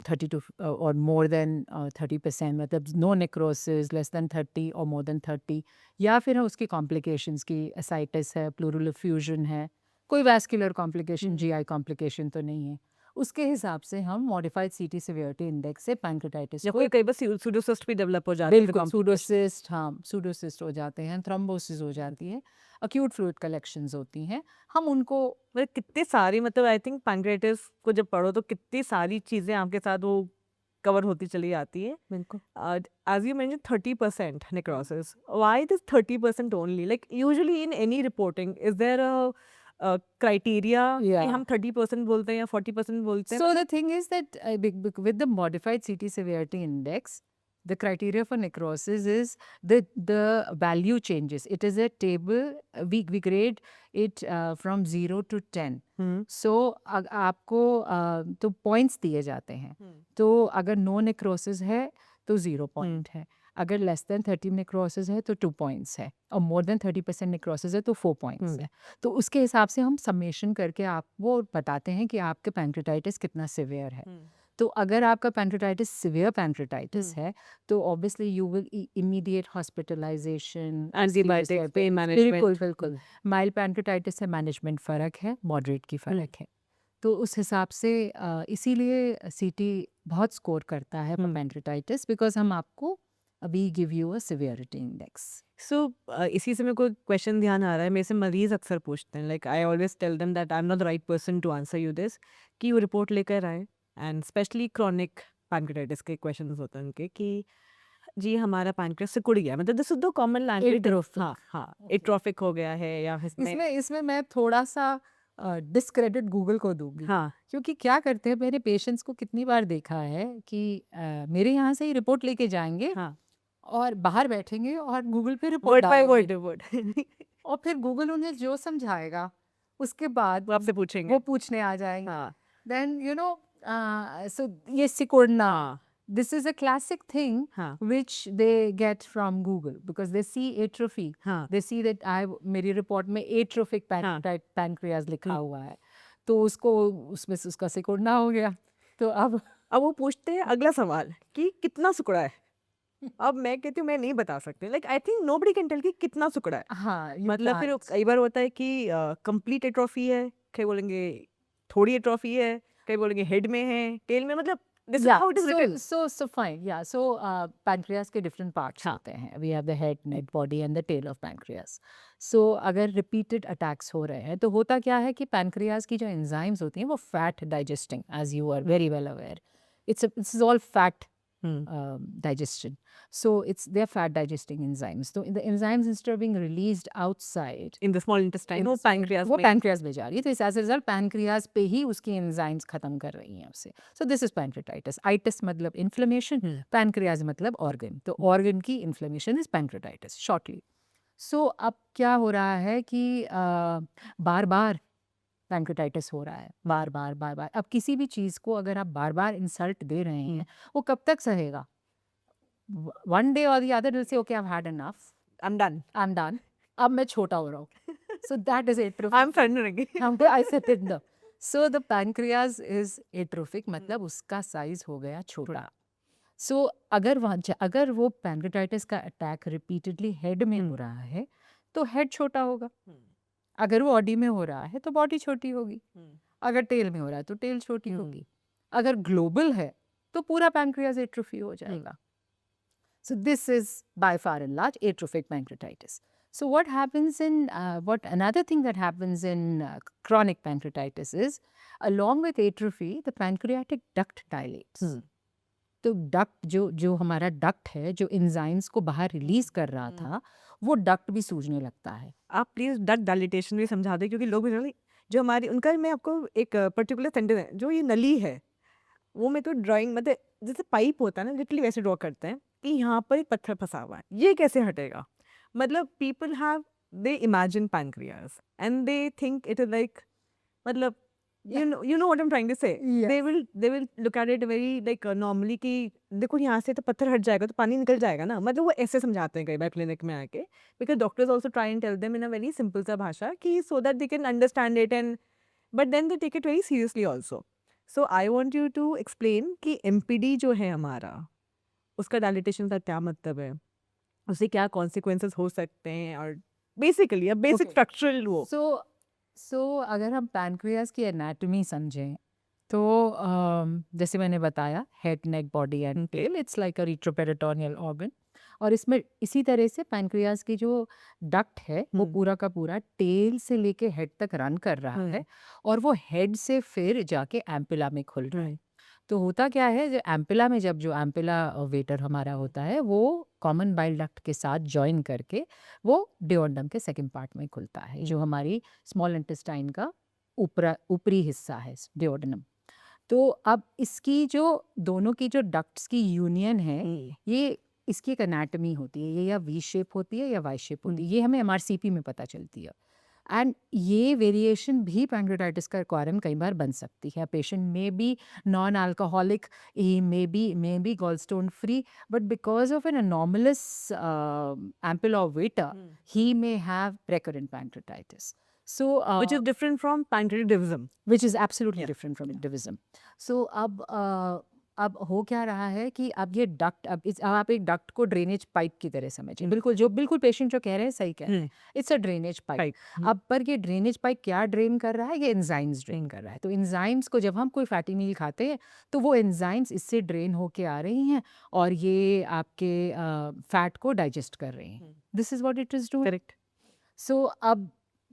30 टू और मोर देन 30%, मतलब नो नेक्रोसिस लेस देन 30 और मोर देन 30. या फिर उसकी कॉम्प्लिकेशंस की एसाइटिस है, प्लूरल एफ्यूजन है, कोई वैस्कुलर कॉम्प्लिकेशन, जीआई कॉम्प्लिकेशन तो नहीं है. उसके हिसाब से हम मॉडिफाइड सीटी सिवियरिटी इंडेक्स से पैंक्रेटाइटिस या को कोई कई बार सूडोसिस्ट भी डेवलप हो जाते हैं. बिल्कुल सूडोसिस्ट, हाँ सूडोसिस्ट हो जाते हैं, थ्रोम्बोसिस हो जाती है, अक्यूट फ्लूइड कलेक्शंस होती हैं. हम उनको मतलब कितनी सारी, मतलब आई थिंक पैंक्रेटिस को जब पढ़ो तो कितनी सारी चीजें आपके साथ वो कवर होती चली आती है. बिल्कुल. As you mentioned, 30% necrosis. Why this 30% only? Like usually in any reporting, is there a criteria कि Yeah. हम 30% बोलते हैं या 40% बोलते हैं? So the thing is that with the modified CT severity index, the criteria for necrosis is the value changes. It is a table. We grade it from 0 to 10. So आपको तो points दिए जाते हैं. तो अगर no necrosis है तो 0 point है. अगर लेस देन 30 नेक्रोसिस है तो 2 पॉइंट्स है, और मोर देन 30% नेक्रोसिस है तो 4 पॉइंट्स है. तो उसके हिसाब से हम समेशन करके आपको बताते हैं कि आपके पैंक्रेटाइटिस कितना सिवियर है. तो अगर आपका पैंक्रेटाइटिस सिवियर पैंक्रेटाइटिस है तो obviously you will immediate hospitalisation, antibiotic, pain management. बिल्कुल बिल्कुल. माइल्ड पैंक्रेटाइटिस से मैनेजमेंट फ़र्क है, मॉडरेट की फ़र्क है. तो उस हिसाब से इसीलिए सीटी बहुत स्कोर करता है फॉर पैंक्रेटाइटिस, बिकॉज हम आपको we give you a severity index. So इसी से मेरे को क्वेश्चन ध्यान आ रहा है. मेरे से मरीज अक्सर पूछते हैं, like I always tell them that I am not the right person to answer you this, कि वो रिपोर्ट लेकर आए, एंड स्पेशली क्रॉनिक पैंक्रेटाइटिस के क्वेश्चंस होते हैं उनके कि जी हमारा पैंक्रियास सिकुड़ गया, मतलब this is the common language. Atrophic. हाँ एट्रोफिक हो गया है या इसमें मैं थोड़ा सा डिस्क्रेडिट गूगल को दूंगी. हाँ क्योंकि क्या करते हैं, मेरे पेशेंट्स को कितनी बार देखा है कि मेरे यहाँ से ही रिपोर्ट लेके जाएंगे हाँ और बाहर बैठेंगे और गूगल पे वर्ड रिपोर्ट बाय डालेंगे, वर्ड और फिर गूगल उन्हें जो समझाएगा उसके बाद वो आपसे पूछेंगे. वो पूछने आ जाएंगे. हाँ देन यू नो, सो ये सिकुड़ना, हाँ this is a classic thing हाँ which they get from Google because they see atrophy. हाँ They see that मेरी रिपोर्ट में atrophic pancreas लिखा हुआ है, तो उसको उसमें से उसका सिकुड़ना हो गया. तो अब वो पूछते हैं अगला सवाल कि कितना सिकुड़ा है. अब मैं कहती हूँ मैं नहीं बता सकती, like I think nobody can tell कि कितना सिकुड़ा है. हाँ, you मतलब फिर can't. कई बार होता है कि कंप्लीट एट्रोफी है, कई बोलेंगे थोड़ी एट्रोफी है, कई बोलेंगे हेड में है, टेल में, मतलब this is Yeah, how it is written. so fine. Yeah, so pancreas के different parts हाँ. होते हैं. We have the head, neck, body and the tail of pancreas. So अगर repeated attacks हो रहे हैं तो होता क्या है कि pancreas की जो enzymes होती हैं वो fat digesting, as you are very well aware. This is all fat digestion. So they are fat digesting enzymes. So the enzymes, instead of being released outside, in the small intestine वो pancreas वो में. Pancreas में जा रही है, तो इस as result pancreas पे ही उसकी एंजाइम्स खत्म कर रही हैं उसे. So this is pancreatitis. Itis मतलब इन्फ्लेमेशन, पैंक्रियास मतलब ऑर्गन, तो ऑर्गन की इन्फ्लेमेशन इज पैंक्रेटाइटिस शॉर्टली. सो अब क्या हो रहा है कि बार बार पैंक्रेटाइटिस हो रहा है, बार बार बार बार. अब किसी भी चीज़ को अगर आप बार बार इंसल्ट दे रहे हैं वो कब तक सहेगा? वन डे और the other will say okay I have had enough, I am done, अब मैं छोटा हो रहा हूँ. So that is atrophic. I am thundering. I said it no. So the pancreas is atrophic, मतलब उसका साइज हो गया छोटा. So अगर वो पैंक्रेटाइटिस का अटैक रिपीटेडली हेड में हो रहा है तो हेड छोटा होगा. अगर वो बॉडी में हो रहा है तो बॉडी छोटी होगी. अगर टेल में हो रहा है तो टेल छोटी होगी. अगर ग्लोबल है तो पूरा पैंक्रियास एट्रोफी हो जाएगा. So this is by far and large atrophic pancreatitis. So what happens in another thing that happens in chronic pancreatitis is, along with atrophy, the pancreatic duct dilates. तो duct जो हमारा duct है जो enzymes को बाहर release कर रहा था, वो डक्ट भी सूजने लगता है. आप प्लीज डक्ट डायलिटेशन भी समझा दें, क्योंकि लोग जनरली जो हमारी उनका, मैं आपको एक पर्टिकुलर सेंटेंस है, जो ये नली है वो मैं तो ड्राइंग, मतलब जैसे पाइप होता है ना, लिटरली वैसे ड्रॉ करते हैं कि यहाँ पर एक पत्थर फंसा हुआ है, ये कैसे हटेगा. मतलब people have, they imagine pancreas and they think it is like, मतलब you know what I'm trying to say. Yes. They will look at it very like normally कि देखो यहाँ से तो पत्थर हट जाएगा तो पानी निकल जाएगा ना, मतलब वो ऐसे समझाते हैं कई बार क्लिनिक में आके, because doctors also try and tell them in a very simple सा भाषा कि so that they can understand it, and but then they take it very seriously also. So I want you to explain कि MPD जो है हमारा, उसका dilatation का क्या मतलब है, उससे क्या consequences हो सकते हैं, और बेसिकली अब बेसिक Okay. स्ट्रक्चरल वो. सो अगर हम पैंक्रियास की एनाटॉमी समझें तो जैसे मैंने बताया, head, neck, body and tail, it's like a retroperitoneal organ. और इसमें इसी तरह से पैंक्रियास की जो डक्ट है वो पूरा का पूरा टेल से लेके हेड तक रन कर रहा है, और वो हेड से फिर जाके एम्पुला में खुल रहा है. तो होता क्या है, जो एम्पुला में जब जो एम्पुला वेटर हमारा होता है वो कॉमन बाइल डक्ट के साथ जॉइन करके वो डिओडनम के सेकंड पार्ट में खुलता है, जो हमारी स्मॉल इंटेस्टाइन का ऊपरी हिस्सा है डिओडनम। तो अब इसकी जो दोनों की जो डक्ट्स की यूनियन है, ये इसकी एक एनाटमी होती है, ये या वी शेप होती है या वाई शेप होती है, ये हमें एमआरसीपी में पता चलती है। एंड ये वेरिएशन भी पैंक्रेटाइटिस का कारण कई बार बन सकती है। पेशेंट में be non alcoholic, he may be gallstone free, but because of an anomalous ampulla of Veta, he may have recurrent pancreatitis. So, which is different from pancreativism. which is absolutely Yeah. different from divism. So अब हो क्या रहा है कि अब ये duct, अब आप एक डक्ट को ड्रेनेज पाइप की तरह समझिए, बिल्कुल पेशेंट जो कह रहे हैं सही कह रहे हैं, it's a drainage pipe. Pipe. अब पर ये ड्रेनेज पाइप क्या ड्रेन कर रहा है, ये एंजाइम्स ड्रेन कर रहा है। तो एंजाइम्स को जब हम कोई फैटी मील खाते हैं तो वो एंजाइम्स इससे ड्रेन होके आ रही हैं और ये आपके फैट को डाइजेस्ट कर रही हैं। This is what it is doing. Correct. सो अब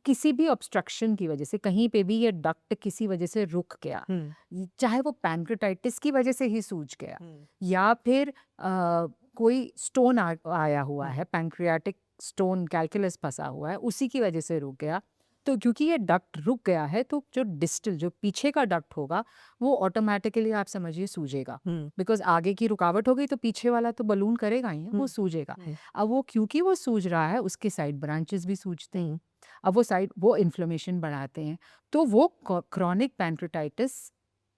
किसी भी ऑब्स्ट्रक्शन की वजह से कहीं पे भी ये डक्ट किसी वजह से रुक गया, चाहे वो पैंक्रेटाइटिस की वजह से ही सूज गया या फिर कोई स्टोन आया हुआ है, पैंक्रियाटिक स्टोन, कैलकुलस फंसा हुआ है, उसी की वजह से रुक गया। तो क्योंकि ये डक्ट रुक गया है तो जो डिस्टल, जो पीछे का डक्ट होगा वो ऑटोमेटिकली आप समझिए सूजेगा, बिकॉज आगे की रुकावट हो गई तो पीछे वाला तो बलून करेगा ही, वो सूजेगा। अब वो क्योंकि वो सूज रहा है उसके साइड ब्रांचेस भी सूजते हैं, अब वो इन्फ्लेमेशन बढ़ाते हैं, तो वो क्रॉनिक पैंक्रेटाइटिस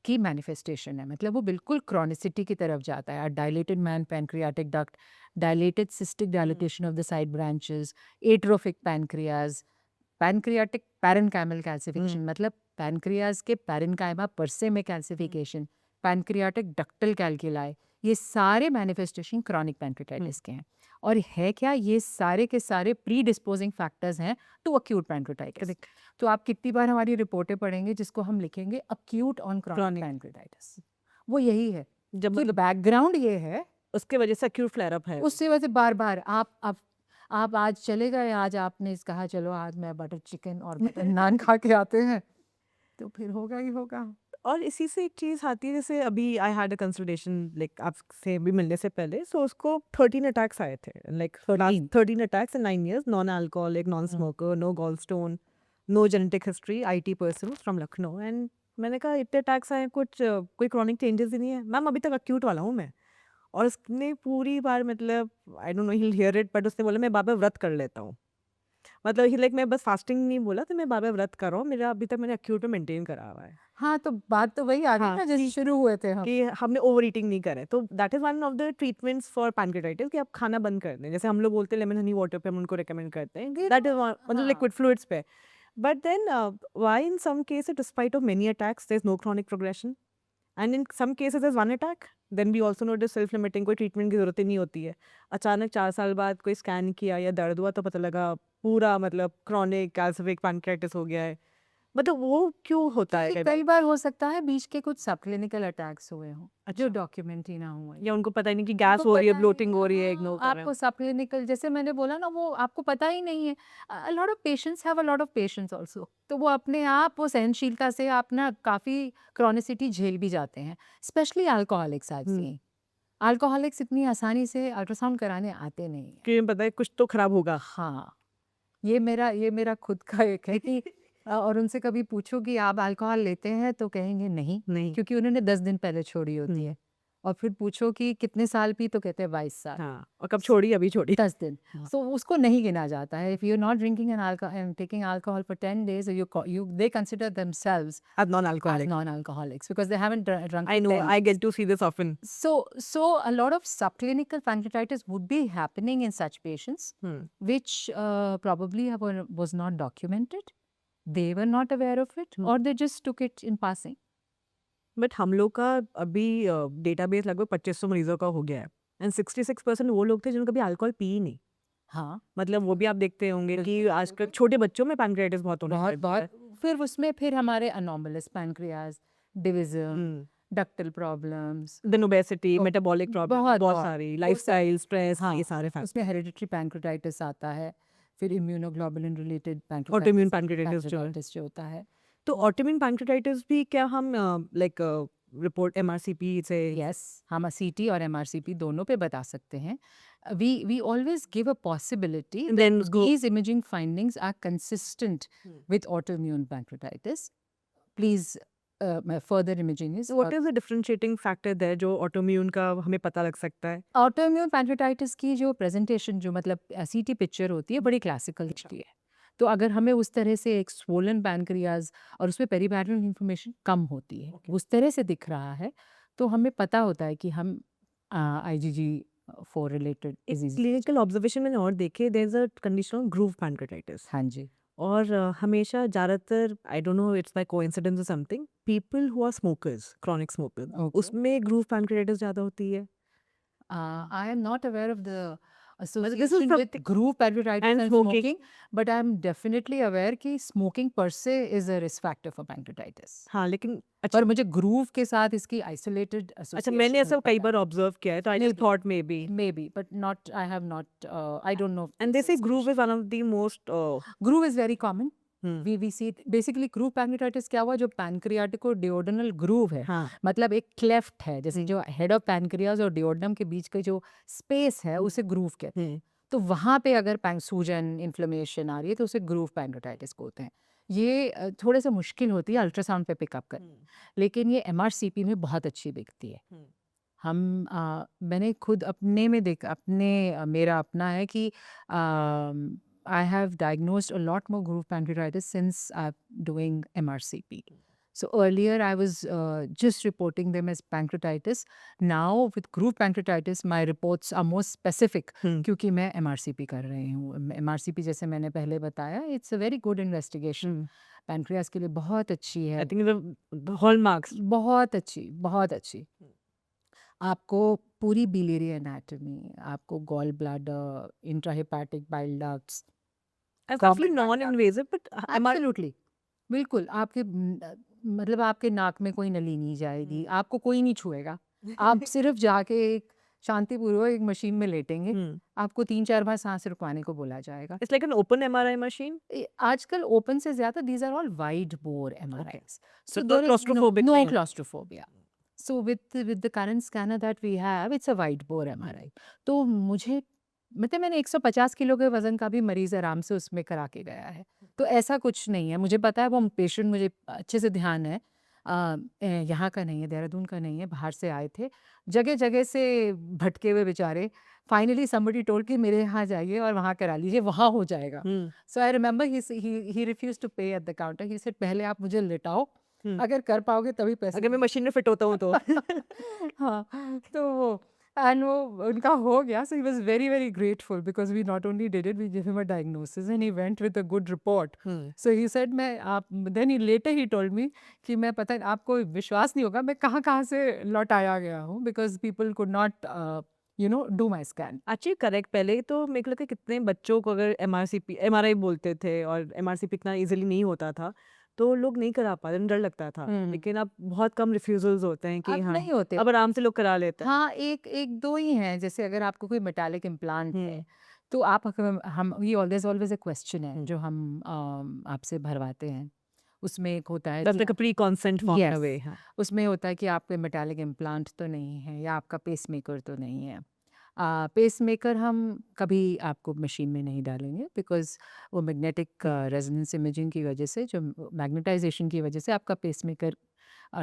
की मैनिफेस्टेशन है। मतलब वो बिल्कुल क्रॉनिसिटी की तरफ जाता है। Dilated main pancreatic duct, dilated cystic dilatation of the side branches, atrophic pancreas, pancreatic parenchymal calcification, मतलब पैंक्रियाज के पैरेनकाइमा परसे में कैल्सिफिकेशन, पैंक्रियाटिक डक्टल कैल्कुलाई, ये सारे मैनिफेस्टेशन क्रॉनिक पैंक्रेटाइटिस के हैं। और है क्या, ये सारे के सारे प्री डिस्पोजिंग फैक्टर्स हैं टू अक्यूट पैंक्रेटाइटिस। तो आप कितनी बार हमारी रिपोर्टें पढ़ेंगे जिसको हम लिखेंगे अक्यूट ऑन क्रॉनिक पैंक्रेटाइटिस, वो यही है। जब तो मतलब बैकग्राउंड ये है, उसके वजह से acute flare up है। उससे वजह से बार बार आप आज चले गए, आज आपने कहा चलो आज मैं बटर चिकन और बटर नान खा के आते हैं, तो फिर होगा ही होगा। और इसी से एक चीज़ आती है, जैसे अभी I had a consultation like आपसे भी मिलने से पहले, सो उसको 13 अटैक्स आए थे, like 13 attacks in 9 years, non alcoholic, non smoker, no gall stone, no genetic history, IT person from Lucknow. And मैंने कहा इतने अटैक्स आए, कुछ कोई क्रॉनिक चेंजेस ही नहीं है मैम, अभी तक अक्यूट वाला हूँ मैं। और उसने पूरी बार, मतलब आई don't no he here it, but उसने बोला मैं बाबा व्रत कर लेता हूँ। मतलब ही लाइक मैं बस फास्टिंग नहीं बोला, तो मैं बाबा व्रत कर रहा हूँ, मेरा अभी तक मैंने अक्यूट में मेंटेन करा हुआ है। हाँ, तो बात तो वही आ गई ना जैसे शुरू हुए थे हम, कि हमने ओवर ईटिंग नहीं करें। तो that is one of the treatments for pancreatitis, कि आप खाना बंद कर दें। जैसे हम लोग बोलते हैं लेमन हनी वाटर पे हम उनको रिकमेंड करते हैं, दैट इज मतलब लिक्विड फ्लूइड्स पे। But then why in some cases despite of many attacks there is no chronic progression, and in some cases there is one attack, then we also know it is self limiting, कोई treatment की जरूरत ही नहीं होती है। अचानक 4 साल बाद कोई स्कैन किया या दर्द हुआ तो पता लगा पूरा मतलब क्रॉनिक कैल्सिफिक पैंक्रेटाइटिस हो गया है। मतलब वो क्यों होता है? कई बार हो सकता है बीच के कुछ सब क्लिनिकल अटैक्स हुए हों, जो अच्छा। डॉक्यूमेंट ही ना हुए, या उनको पता ही नहीं कि गैस उनको हो रही है, पता ही ब्लोटिंग हो रही है, हाँ, इग्नोर कर रहे आपको हैं। सब क्लिनिकल, जैसे मैंने बोला ना, वो आपको पता ही नहीं है। अ lot of patients have a lot of patience also, तो वो अपने आप वो सहनशीलता से आप ना काफ़ी क्रॉनिसिटी झेल भी जाते हैं, specially alcoholics I have seen. Alcoholics इतनी आसानी से अल्ट्रासाउंड कराने आते नहीं हैं। कि पता है कुछ तो खराब होगा। हाँ, ये मेरा खुद का एक है कि और उनसे कभी पूछो कि आप अल्कोहल लेते हैं तो कहेंगे नहीं, नहीं। क्योंकि उन्होंने 10 दिन पहले छोड़ी होती हम्म। है। और फिर पूछो कि कितने साल पी तो कहते हैं 22 साल, हाँ, और कब छोड़ी? अभी छोड़ी। 10 दिन। हाँ। सो उसको नहीं गिना जाता है। If you are not drinking an alcohol and taking alcohol for 10 days, you they consider themselves अब non as alcoholic. non-alcoholics because they haven't drunk I for know, 10 I days. get to see this often. So a lot of subclinical pancreatitis would be happening in such patients, which probably was not documented. They were not aware of it, or they just took it in passing. But हम लोग का अभी database लगभग 2500 मरीजों का हो गया है, एंड 66% वो लोग थे जिन्होंने कभी अल्कोहल पी ही नहीं। हाँ, मतलब वो भी आप देखते होंगे कि बिल्कुल, आजकल बिल्कुल। छोटे बच्चों में पैंक्रेटाइटिस बहुत होने बहुत लगा है। बहुत फिर उसमें फिर हमारे anomalous pancreas, division, ductal problems, then obesity, तो मेटाबॉलिक प्रॉब्लम, बहुत बहुत बहुत सारी वो सब लाइफस्टाइल, स्ट्रेस, हाँ, ये सारे फैक्टर। उसमें हेरिडिटरी पैंक्रेटाइटिस आता है, फिर इम्यूनोग्लोबुलिन रिलेटेड ऑटोइम्यून पैंक्रेटाइटिस जो है। पैंक्रेटाइटिस जो होता है। तो ऑटोइम्यून पैंक्रेटाइटिस भी क्या हम लाइक report MRCP से? Yes, हम CT और MRCP दोनों पे बता सकते हैं. We always give a possibility And that then go. these imaging findings are consistent with autoimmune pancreatitis. Please, further imaging is So what is the differentiating factor there जो autoimmune का हमें पता लग सकता है? ऑटोइम्यून पैंक्रेटाइटिस की जो presentation जो मतलब सीटी पिक्चर होती है बड़ी क्लासिकल दिखती है. तो अगर हमें उस तरह से एक स्वोलन पैनक्रियाज और उसमें पेरीपैरल इन्फॉर्मेशन कम होती है, Okay. उस तरह से दिख रहा है, तो हमें पता होता है कि हम IgG4 रिलेटेड एक डिजीज. क्लिनिकल ऑब्जर्वेशन मैंने और देखे, there is a condition groove pancreatitis. हाँ जी. और हमेशा ज़्यादातर I don't know it's by coincidence और something, people who are smokers, chronic smokers, Okay. उसमें ग्रूव पैनक्रेटाइटिस ज़्यादा होती है. I am not aware of the this is association with something- groove pancreatitis and and smoking. smoking, but I am definitely aware कि smoking per se is a risk factor for pancreatitis. हाँ लेकिन अच्छा पर मुझे groove के साथ इसकी isolated अच्छा मैंने ऐसा कई बार ऑब्जर्व किया है, तो I just Maybe. Thought maybe. Maybe but not I have not I don't know. And they say groove is one of the most groove is very common. we see it basically groove pancreatitis क्या हुआ, जो पैनक्रियाटिको डिओडनल groove है, हाँ मतलब एक cleft है, जैसे जो हेड ऑफ पैनक्रियाज और डिओडनम के बीच का जो स्पेस है उसे ग्रूव कहते हैं. तो वहाँ पे अगर सूजन इन्फ्लेमेशन आ रही है तो उसे ग्रूव पैंक्रेटाइटिस बोलते हैं. ये थोड़े से मुश्किल होती है अल्ट्रासाउंड पे पिकअप करनी, लेकिन ये MRCP में बहुत अच्छी दिखती है. हम मैंने खुद अपने में देख अपने मेरा अपना है कि I have diagnosed a lot more groove pancreatitis since I'm doing MRCP. So earlier I was just reporting them as pancreatitis. Now with groove pancreatitis my reports are more specific क्योंकि मैं MRCP कर रही हूँ. MRCP जैसे मैंने पहले बताया, it's a very good investigation. Pancreas के लिए बहुत अच्छी है. I think the hallmarks. बहुत अच्छी, बहुत अच्छी. आपको पूरी बिलियरी एनाटॉमी, आपको gall bladder, intrahepatic bile ducts, काफी नॉन इन्वेजिव बट एब्सोल्युटली बिल्कुल आपके मतलब आपके नाक में कोई नली नहीं जाएगी, आपको कोई नहीं छुएगा. आप सिर्फ जाके एक शांतिपूर्वक एक मशीन में लेटेंगे, आपको 3-4 बार सांस रुकवाने को बोला जाएगा. It's like an open MRI machine. आजकल ओपन से ज्यादा these are all wide bore MRIs. So no there is claustrophobic no नहीं है. claustrophobia. So with the current scanner that we have, it's a wide bore MRI. तो मुझे मतलब मैंने 150 kilo के वजन का भी मरीज आराम से उसमें करा के गया है. तो ऐसा कुछ नहीं है. मुझे पता है वो पेशेंट, मुझे अच्छे से ध्यान है, यहाँ का नहीं है, देहरादून का नहीं है, बाहर से आए थे, जगह जगह से भटके हुए बेचारे. फाइनली somebody told कि मेरे यहाँ जाइए और वहाँ करा लीजिए, वहाँ हो जाएगा. So I remember he refused to pay at the counter. He said पहले आप मुझे लिटाओ, अगर कर पाओगे तभी पैसे. अगर मैं मशीन में फिट होता हूँ तो. हाँ तो वो एंड वो उनका हो गया. So he was very very grateful because we not only did it, we gave him a diagnosis and he went with a good report. So he said मैं आप then he later he told me कि मैं पता आपको विश्वास नहीं होगा मैं कहाँ कहाँ से लौटाया गया हूँ because people could not do my scan. Actually correct. पहले तो मेरे को लगता है कितने बच्चों को अगर MRI बोलते थे और MRCP इतना इजीली नहीं होता था तो लोग नहीं करा पाते, डर लगता था. लेकिन अब बहुत कम रिफ्यूजल्स होते हैं कि अब हाँ नहीं होते. अब आराम से लोग करा लेते हैं. हाँ एक दो ही हैं. जैसे अगर आपको कोई मेटालिक इम्प्लांट है तो आप हम ये ऑलवेज अ क्वेश्चन है जो हम आपसे भरवाते हैं. उसमें एक होता है that's like a pre consent form in a way. उसमें होता है कि आपके मेटालिक इम्प्लांट तो नहीं है या आपका पेसमेकर तो नहीं है. पेसमेकर हम कभी आपको मशीन में नहीं डालेंगे बिकॉज वो मैग्नेटिक रेजोनेंस इमेजिंग की वजह से, जो मैग्नेटाइजेशन की वजह से आपका पेसमेकर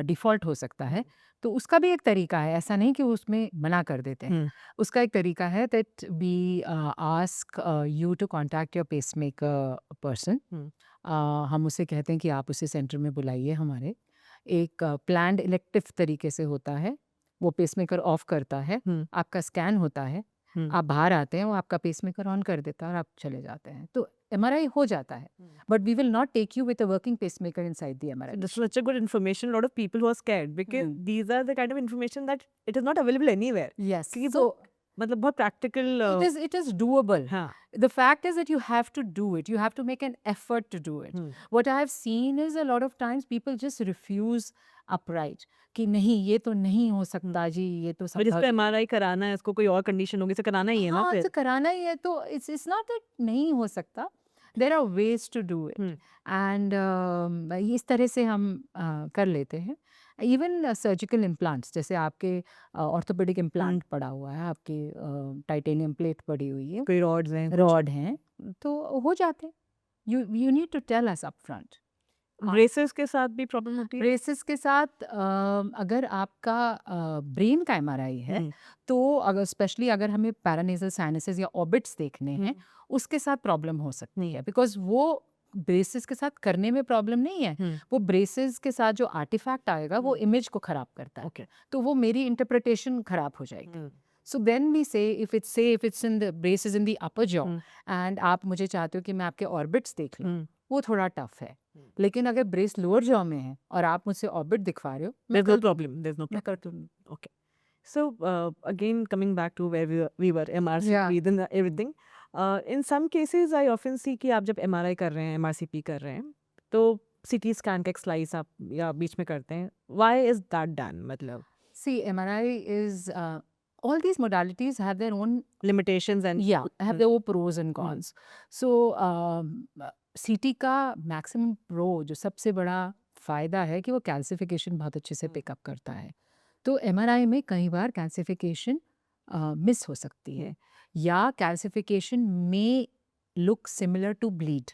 डिफ़ॉल्ट हो सकता है. तो उसका भी एक तरीका है, ऐसा नहीं कि उसमें मना कर देते हैं. उसका एक तरीका है that we ask you to contact your pacemaker person. हम उसे कहते हैं कि आप उसे सेंटर में बुलाइए हमारे. एक प्लान्ड इलेक्टिव तरीके से होता है. वो पेसमेकर ऑफ करता है, आपका स्कैन होता है, आप बाहर आते हैं, वो आपका पेसमेकर ऑन कर देता है और आप चले जाते हैं. तो MRI हो जाता है, but we will not take you with a working pacemaker inside the MRI. This is such a good information. A lot of people who are scared because these are the kind of information that it is not available anywhere. Yes. क्योंकि So मतलब बहुत practical. it is doable. हाँ. The fact is that you have to do it. You have to make an effort to do it. What I have seen is a lot of times people just refuse upright कि नहीं ये तो नहीं हो सकता जी, ये तो सब. इसको MRI कराना है, इसको कोई और कंडीशन होगी, इसे कराना ही है ना. हाँ, फिर तो कराना ही है. तो it's not that नहीं हो सकता. There are ways to do it. And इस तरह से हम कर लेते हैं. इवन सर्जिकल इम्प्लांट्स, जैसे आपके ऑर्थोपेडिक इम्प्लांट पड़ा हुआ है, आपकी टाइटेनियम प्लेट पड़ी हुई है, कोई रॉड्स हैं कुछ? रॉड हैं, तो हो जाते हैं। You need to tell us up front. Braces के साथ भी प्रॉब्लम होती है? ब्रेसेस के साथ अगर आपका ब्रेन का एमआरआई है, हम्म, तो अगर स्पेशली अगर हमें पैरानेजल साइनसेस या ऑर्बिट्स देखने हैं, हम्म, उसके साथ प्रॉब्लम हो सकती है, बिकॉज वो ब्रेसेस के साथ करने में प्रॉब्लम नहीं है, हम्म, वो ब्रेसेस के साथ जो आर्टिफैक्ट आएगा वो इमेज को खराब करता है, ओके, तो वो मेरी इंटरप्रिटेशन खराब हो जाएगी। सो देन वी से if it's in the braces in the upper jaw and आप मुझे चाहते हो कि मैं आपके ऑर्बिट्स देख लूँ, वो थोड़ा टफ है। लेकिन अगर ब्रेस लोअर जॉ में है और आप मुझसे ऑर्बिट दिखवा रहे हो, मैं there's no कर problem, there's no मैं problem. कर दूंगी। Okay. So again, coming back to where we were MRCP, Yeah. then everything. In some cases, I often see कि आप जब MRI कर रहे हैं, MRCP कर रहे हैं, तो CT स्कैन का एक स्लाइस आप या बीच में करते हैं. Why is that done? मतलब See, MRI is all these modalities have their own limitations and have their own pros and cons. So CT का मैक्सिमम प्रो जो सबसे बड़ा फायदा है कि वो कैल्सिफिकेशन बहुत अच्छे से पिकअप करता है। तो MRI में कई बार कैल्सिफिकेशन मिस हो सकती है, या कैल्सिफिकेशन में लुक सिमिलर टू ब्लीड।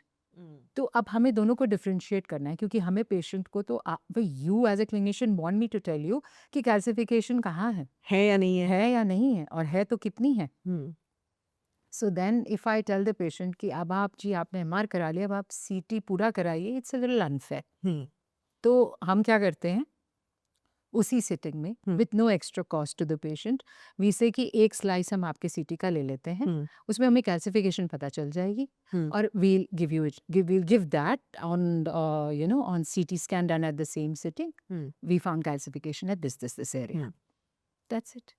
तो अब हमें दोनों को डिफरेंशिएट करना है, क्योंकि हमें पेशेंट को तो you as a clinician want me to tell you कि कैल्सिफिकेशन कहाँ है या नहीं है? है या नहीं है, और है तो कितनी है। Hmm, so then if I tell the patient कि अब आप जी आपने MR करा लिया, अब आप CT पूरा कराइए, it's a little unfair. Hmm, तो हम क्या करते हैं उसी सिटिंग में, hmm, with no extra cost to the patient, we say कि एक स्लाइस हम आपके CT का ले लेते हैं, हम्म, उसमें हमें कैल्सिफिकेशन पता चल जाएगी, हम्म, और we'll give that on on CT scan done at the same sitting. Hmm, We found calcification at this area. Hmm. That's it.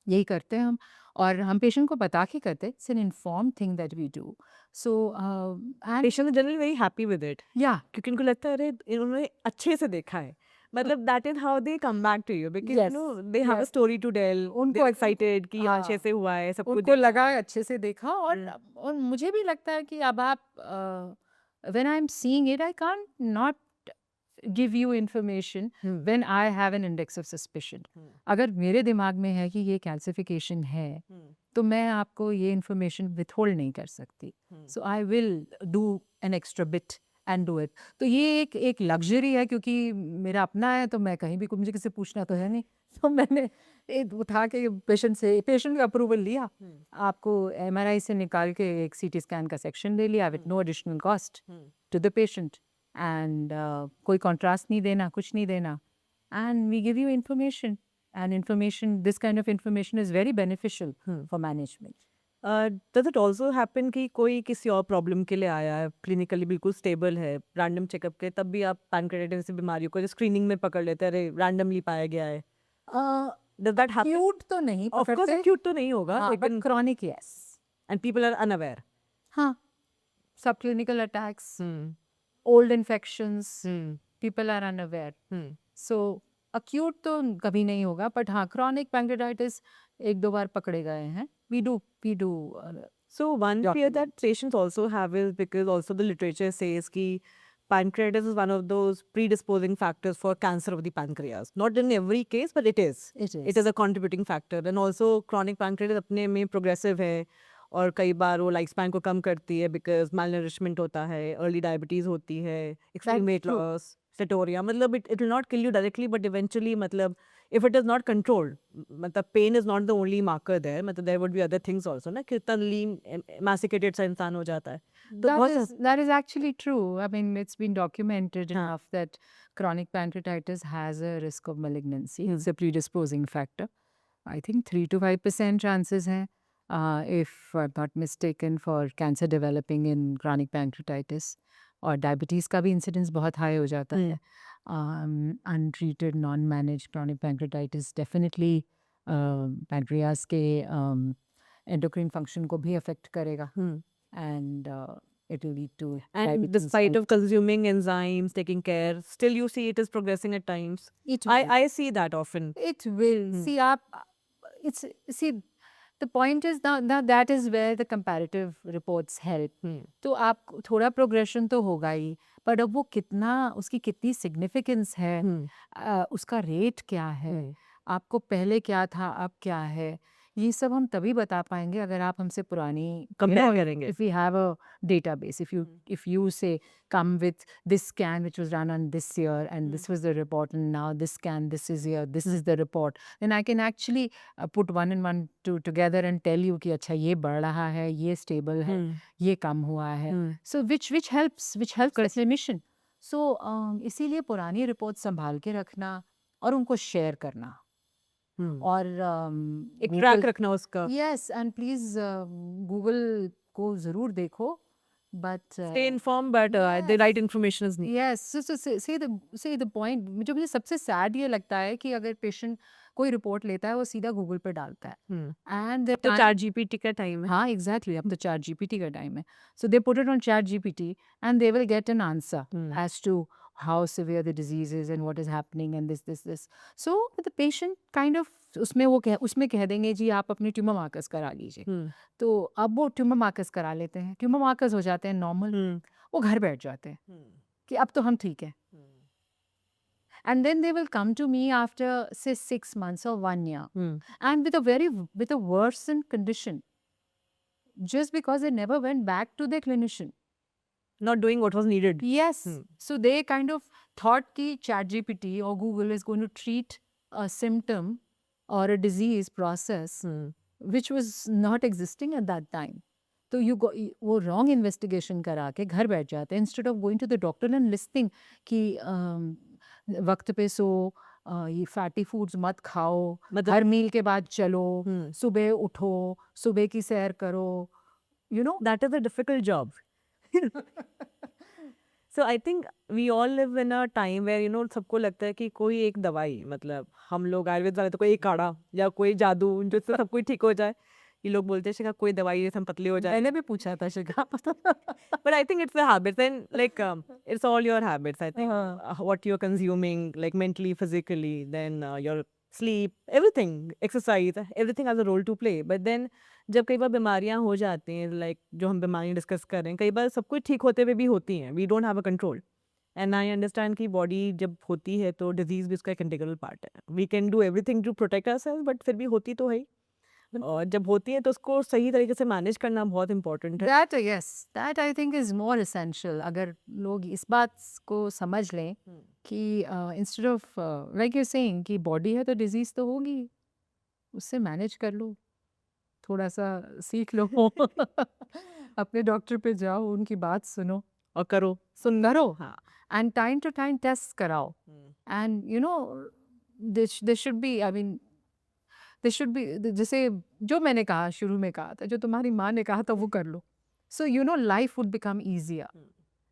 यही करते हैं हम, और हम पेशेंट को बता के करते हैं। It's an inform thing that we do. So and Patients are generally very happy with it. या क्योंकि उनको लगता है अरे इन्होंने अच्छे से देखा है, मतलब that is how they come back to you because Yes, they have a yes. Story to tell, उनको दे एक्साइटेड कि हाँ हाँ, अच्छे से हुआ है, सब कुछ उनको देखा लगा है. अच्छे से देखा, और मुझे भी लगता है कि अब आप when I am seeing it I can't not give you information hmm, when I have an index of suspicion. अगर मेरे दिमाग में है कि ये कैल्सिफिकेशन है, तो मैं आपको ये इंफॉर्मेशन विथहोल्ड नहीं कर सकती। So I will do an extra bit and do it. तो ये एक लग्जरी है, क्योंकि मेरा अपना है, तो मैं कहीं भी मुझे किसी से पूछना तो है नहीं। तो मैंने उठा के पेशेंट का अप्रूवल लिया, आपको MRI से निकाल के एक CT स्कैन का सेक्शन ले लिया with no additional cost to the patient, and कोई कॉन्ट्रास्ट नहीं देना, कुछ नहीं देना, and we give you information, and information, this kind of information is very beneficial for management. Does it also happen कि कोई किसी और प्रॉब्लम के लिए आया है, क्लिनिकली बिल्कुल स्टेबल है, रैंडम चेकअप के, तब भी आप पैनक्रेटाइटिस जैसी बीमारियों को स्क्रीनिंग में पकड़ लेते हैं, अरे रैंडमली पाया गया है? Does that happen? एक्यूट तो नहीं ऑफ कोर्स पकड़ते, एक्यूट तो नहीं होगा, हाँ, लेकिन but chronic yes. And people are unaware. हाँ, सब clinical attacks, old infections, people are unaware. So acute तो कभी नहीं होगा, बट हाँ क्रॉनिक पैंक्रेटाइटिस 1-2 बार पकड़े गए हैं। We do So one fear document. that patients also have is because also the literature says कि pancreatitis is one of those predisposing factors for cancer of the pancreas. Not in every case, but it is. It It is a contributing factor. And also chronic pancreatitis अपने में progressive है, और कई बार वो life span को कम करती है because malnourishment होता है, अर्ली डायबिटीज होती है, एक्सट्रीम वेट true. लॉस, सेटोरिया. मतलब it will not kill you directly, but eventually मतलब if it is not controlled, मतलब pain is not the only marker there, मतलब there would be other things also ना, कितना lean emaciated सा इंसान हो जाता है. तो बहुत That is actually true. I mean, it's been documented हाँ. enough that chronic pancreatitis has a risk of malignancy. It's a predisposing factor. I think 3 to 5% chances हैं, if I'm not mistaken, for cancer developing in chronic pancreatitis. और diabetes का भी incidence बहुत high हो जाता है। Untreated non manage chronic pancreatitis definitely pancreas के endocrine function को भी अफेक्ट करेगा, and it will lead to and diabetes despite and of consuming enzymes, taking care, still you see it is progressing at times. it will. I see that often. It will. See, आप it's see the point is now that is where the comparative reports help. तो आप थोड़ा progression तो होगा ही, पर अब वो कितना, उसकी कितनी सिग्निफिकेंस है, उसका रेट क्या है, आपको पहले क्या था अब क्या है, ये सब हम तभी बता पाएंगे अगर आप हमसे पुरानी कंपेयर करेंगे. if we have a database, if you say come with this scan which was run on this year and this was the report and now this scan this is here, this is the report, then I can actually put one and one two together and tell you कि अच्छा ये बढ़ रहा है, ये stable है, ये कम हुआ है. So which helps the clinician. So इसीलिए पुरानी रिपोर्ट संभाल के रखना और उनको शेयर करना और एक ट्रैक रखना उसका. यस एंड प्लीज गूगल को जरूर देखो but Stay informed, but the right information is needed. Yes से द पॉइंट जो मुझे सबसे सैड ये लगता है कि अगर पेशेंट कोई रिपोर्ट लेता है वो सीधा गूगल पे डालता है एंड तो चैट जीपीटी का टाइम है. हाँ एग्जैक्टली अब तो चैट जीपीटी का टाइम है so they put it on chat GPT and they will get an answer as to how severe the disease is and what is happening and this. So the patient kind of उसमें कह देंगे जी आप अपनी tumour markers करा लीजिए. तो अब वो ट्यूमर मार्कर्स करा लेते हैं, ट्यूमर मार्कर्स हो जाते हैं नॉर्मल, वो घर बैठ जाते हैं कि अब तो हम ठीक है. And then they will come to me after say 6 months or 1 year and with a worsened condition just because they never went back to their clinician. Not doing what was needed. Yes. So they kind of thought कि ChatGPT or Google is going to treat a symptom or a disease process which was not existing at that time. तो वो wrong investigation करा के घर बैठ जाते हैं instead of going to the doctor and listening कि वक्त पे सो ये फैटी फूड्स मत खाओ, हर मील के बाद चलो, सुबह उठो, सुबह की सैर करो. You know, that is a difficult job. So I think we all live in a time where सबको लगता है कि कोई एक दवाई, मतलब हम लोग आयुर्वेद वाले तो कोई एक काढ़ा या कोई जादू जिससे सब कुछ ठीक हो जाए. ये लोग बोलते हैं शिखा कोई दवाई जैसे हम पतले हो जाए. मैंने भी पूछा था शिखा. But I think it's the habits and like it's all your habits. I think what you're consuming like mentally, physically, then your sleep, everything, exercise, everything has a role to play. But then जब कई बार बीमारियां हो जाती हैं, like जो हम बीमारियां discuss कर रहे हैं, कई बार सब कुछ ठीक होते हुए भी होती हैं. We don't have a control. And I understand कि बॉडी जब होती है तो डिजीज भी उसका एक इंटीग्रल पार्ट है. We can do everything to protect ourselves, but फिर भी होती तो है ही. और जब होती है तो उसको सही तरीके से मैनेज करना बहुत इंपॉर्टेंट है. That I think is more essential. अगर लोग इस बात को समझ लें कि instead of like you're saying कि बॉडी है तो डिजीज तो होगी, उससे मैनेज कर लो, थोड़ा सा सीख लो. अपने डॉक्टर पे जाओ, उनकी बात सुनो और करो. करो and time to time test कराओ. And you know this should be, I mean this should be, जैसे जो मैंने कहा शुरू में कहा था, जो तुम्हारी माँ ने कहा था वो कर लो. So you know life would become easier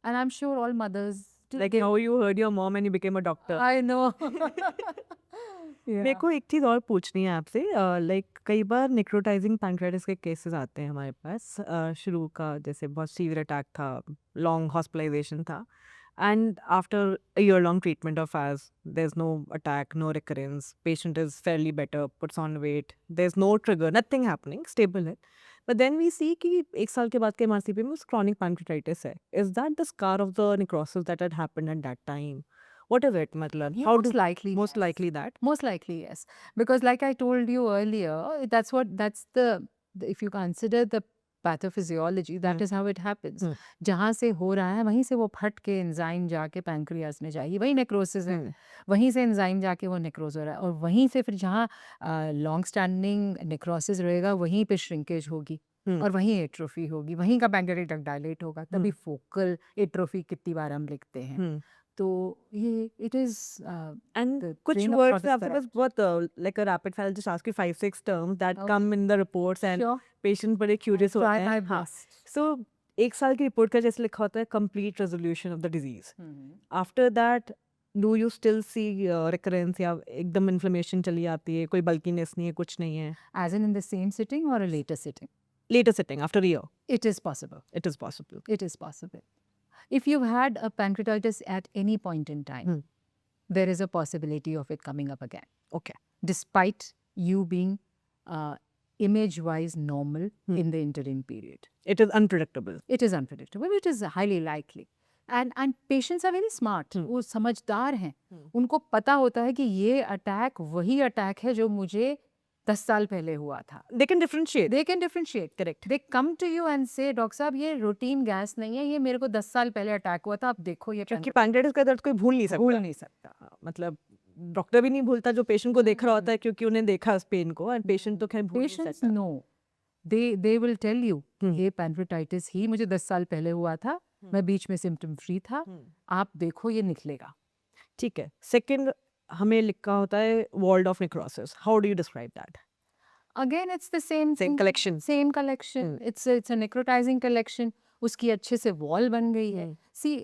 and I am sure all mothers like how you heard your mom and you became a doctor. I know. मेरे को एक चीज़ और पूछनी है आपसे. लाइक कई बार निक्रोटाइजिंग पैंक्रेटिस के केसेस आते हैं हमारे पास. शुरू का जैसे बहुत सीवियर अटैक था, लॉन्ग हॉस्पिटलाइजेशन था, and after a year long treatment of as there is no attack, no recurrence, patient is fairly better, puts on weight, there is no trigger, nothing happening, stable है. But then we see कि 1 साल के बाद के MRCP में chronic pancreatitis है. Is that the scar of the necrosis that had happened at that time? What is it, मतलब? Yeah, most likely, Most yes. likely that. Most likely, yes. Because like I told you earlier, that's the if you consider the pathophysiology, that is how it happens. जहाँ से हो रहा है वहीं से वो फट के एंजाइम जाके पैंक्रियास में जाएगी, वही नेक्रोसिस है. वहीं से एंजाइम जाके वो नेक्रोज हो रहा है और वहीं से फिर जहाँ लॉन्ग स्टैंडिंग नेक्रोसिस रहेगा वहीं पे श्रिंकेज होगी और वहीं एट्रोफी होगी, वहीं का पैंक्रियाटिक डक्ट डायलेट होगा. तभी फोकल एट्रोफी कितनी बार हम लिखते हैं. तो ये इट इज And कुछ words से आपके पास बहुत like a rapid file, just ask you 5-6 terms that come in the reports and patient बड़े curious होते हैं. हाँ. So 1 साल की रिपोर्ट का जैसे लिखा होता है complete resolution of the disease. After that do you still see recurrence या एकदम inflammation चली आती है, कोई bulkiness नहीं है, कुछ नहीं है? As in the same sitting or a later sitting? Later sitting, after a year. It is possible. It is possible. It is possible. If you've had a pancreatitis at any point in time, there is a possibility of it coming up again. Okay. Despite you being image wise normal Hmm. in the interim period. It is unpredictable. It is unpredictable, it is highly likely. And patients are very smart. Hmm. वो समझदार हैं. Hmm. उनको पता होता है कि ये attack वही अटैक है जो मुझे 10 साल पहले हुआ था. They can differentiate. They can differentiate. Correct. They come to you and say, doctor साहब ये रूटीन गैस नहीं है, ये मेरे को 10 साल पहले अटैक हुआ था, आप देखो ये क्योंकि पैंक्रियाटिस का दर्द कोई भूल नहीं सकता. भूल नहीं सकता. हाँ, मतलब डॉक्टर भी नहीं भूलता जो पेशेंट को देख रहा होता है क्योंकि उन्हें देखा उस पेन को, एंड पेशेंट तो खैर भूल नहीं Patients सकता. know. They will tell you Hmm. ये पैंक्रियाटाइटिस ही मुझे 10 साल पहले हुआ था, मैं बीच में सिम्टम फ्री था, आप देखो ये निकलेगा. ठीक है. सेकंड हमें लिखा होता है walled off necrosis. How do you describe that? Again it's the same Same thing. collection. Same collection. It's a necrotizing collection. उसकी अच्छे से वॉल बन गई है. See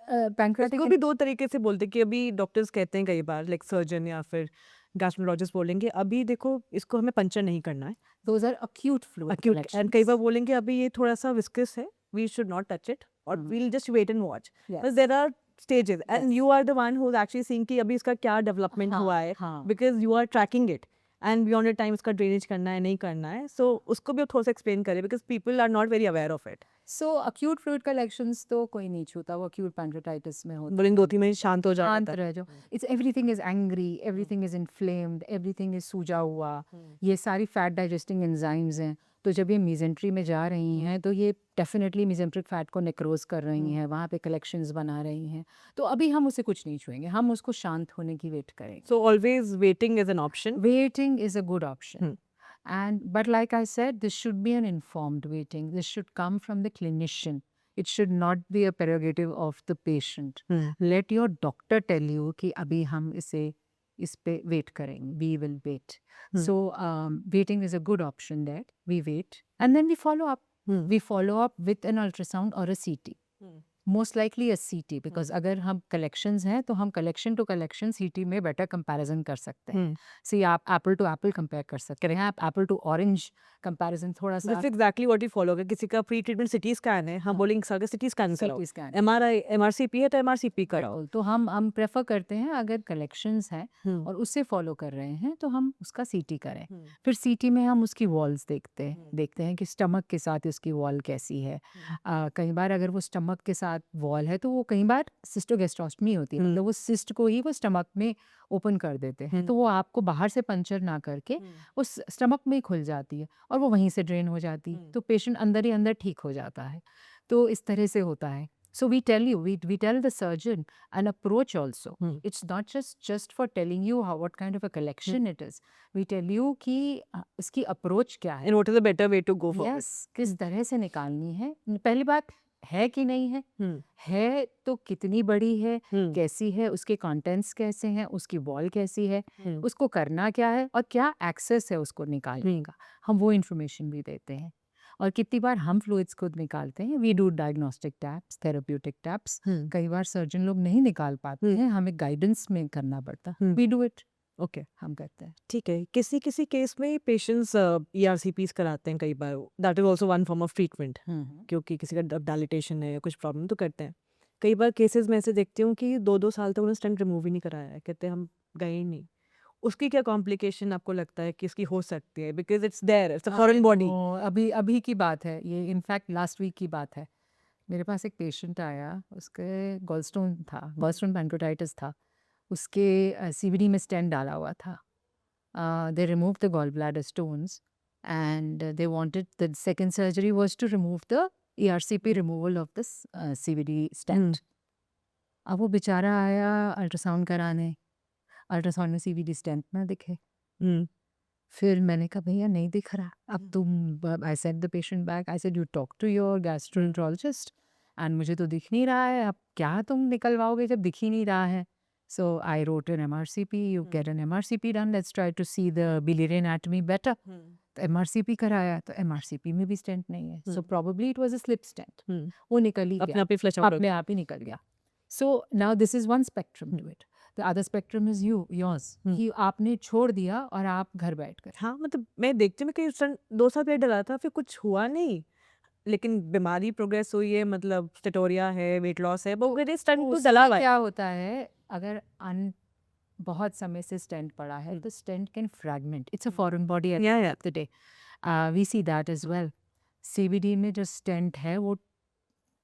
पैंक्रियाटिक इसको भी दो तरीके से बोलते हैं कि अभी डॉक्टर्स कहते हैं कई बार, लाइक सर्जन या फिर गैस्ट्रोलॉजिस्ट बोलेंगे अभी देखो इसको हमें पंचर नहीं करना है, those are acute fluid acute, collections. And कई बार बोलेंगे अभी ये थोड़ा सा विस्कस है, we should not touch it और we'll just wait and watch. Yes. But there are stages and Yes. You are the one who is actually seeing कि अभी इसका क्या डेवलपमेंट हाँ, हुआ है, हाँ. Because you are tracking it and beyond the time इसका ड्रेनेज करना है नहीं करना है. सो उसको भी आप थोड़ा सा एक्सप्लेन करें because people are not very aware of it. So acute fluid collections तो कोई नहीं छूता, वो acute pancreatitis में होता है. बोलेंगे 2-3 महीने शांत हो शांत जाता है. रह जाओ. It's everything is angry, everything is inflamed, everything is सूजा हुआ. ये सारी फैट डाइजेस्टिंग एंजाइम्स हैं, तो जब ये मीजेंट्री में जा रही हैं तो ये डेफिनेटली मीजेंट्रिक फैट को नेक्रोज कर रही हैं, वहाँ पे कलेक्शंस बना रही हैं. तो अभी हम उसे कुछ नहीं छुएंगे, हम उसको शांत होने की वेट करेंगे. So always waiting is an option. Waiting is a good option. Hmm. But like I said, this should be an informed waiting. This should come from the clinician. It should not be a prerogative of the patient. Let your doctor tell you कि अभी हम इस पे wait करेंगे. We will wait. So waiting is a good option there. We wait and then we follow up. We follow up with an ultrasound or a CT. Most likely a CT because अगर हम collections हैं तो हम collection to collection CT में better comparison कर सकते हैं. See आप apple to apple compare कर सकते हैं, आप apple to orange comparison थोड़ा सा. That's exactly what you follow. अगर किसी का प्री ट्रीटमेंट सिटी स्कैन है, हम बोलेंगे सर सिटी स्कैन कराओ. CT scan. MRI MRCP है तो MRCP कराओ. तो हम प्रेफर करते हैं अगर कलेक्शंस हैं और उससे फॉलो कर रहे हैं तो हम उसका सीटी करें. फिर सीटी में हम उसकी वॉल्स देखते हैं कि स्टमक के साथ उसकी वॉल कैसी है. कई बार अगर वो स्टमक के साथ वॉल है तो वो कई बार सिस्टोगैस्ट्रोस्टमी होती है, मतलब वो सिस्ट को ही वो स्टमक में ओपन कर देते हैं, तो वो आपको बाहर से पंचर ना करके उस स्टमक में ही खुल जाती है और वो वहीं से ड्रेन हो जाती है, तो पेशेंट अंदर ही अंदर ठीक हो जाता है. तो इस तरह से होता है. So we tell you, we tell the surgeon an approach also. It's not just for telling you what kind of a collection it is. We tell you कि इसकी approach क्या है. And what is the better way to go for Yes, किस तरह से निकालनी है. पहली बात है कि नहीं है, है तो कितनी बड़ी है, कैसी है, उसके कंटेंट्स कैसे हैं, उसकी वॉल कैसी है, उसको करना क्या है और क्या एक्सेस है उसको निकालने का, हम वो इन्फॉर्मेशन भी देते हैं. और कितनी बार हम फ्लूइड्स खुद निकालते हैं. We do diagnostic taps, therapeutic taps. कई बार सर्जन लोग नहीं निकाल पाते हैं, हमें गाइडेंस में करना पड़ता. We do it. ओके, हम करते हैं. ठीक है. किसी किसी केस में पेशेंट्स ERCPs कराते हैं कई बार. That is also one form of treatment, क्योंकि किसी का डायलिटेशन है या कुछ प्रॉब्लम तो करते हैं. कई बार केसेस में ऐसे देखती हूँ कि 2-2 साल तक उन्होंने स्टेंट रिमूव ही नहीं कराया है, कहते हैं हम गए ही नहीं. उसकी क्या कॉम्प्लिकेशन आपको लगता है कि इसकी हो सकती है? Because it's there, it's a foreign body. अभी की बात है ये, इनफैक्ट लास्ट वीक की बात है. मेरे पास एक पेशेंट आया, उसके गॉलस्टोन था, गॉलस्टोन पैंक्रियाटाइटिस था, उसके CVD में स्टेंट डाला हुआ था. They remove the gall bladder stones and they wanted the second surgery was to remove the ERCP removal of this CVD stent. अब वो बेचारा आया अल्ट्रासाउंड कराने, अल्ट्रासाउंड में CVD स्टेंट ना दिखे. फिर मैंने कहा भैया नहीं दिख रहा. अब तुम, I sent the patient back, I said you talk to your gastroenterologist and मुझे तो दिख नहीं रहा है, अब क्या तुम निकलवाओगे जब दिख ही नहीं रहा है. So I wrote an MRCP, you get an MRCP done, let's try to see the biliary anatomy better. तो MRCP कराया तो MRCP में भी स्टेंट नहीं है. So probably it was a slip stent. वो निकल ही अपने गया, आप ही फ्लश आउट. अपने आप ही निकल गया. So now this is one spectrum to it. The other spectrum is yours. कि आपने छोड़ दिया और आप घर बैठ कर. हाँ, मतलब मैं देखती हूँ मैं कई स्टंट 2 साल पहले डला था, फिर कुछ हुआ नहीं, लेकिन बीमारी प्रोग्रेस हुई है, मतलब स्टेटोरिया है, वेट लॉस है, वो मेरे स्टंट तो डला हुआ है. क्या होता है अगर बहुत समय से स्टेंट पड़ा है तो stent can fragment. It's a foreign body at the day we see that as well. CBD में जो स्टेंट है वो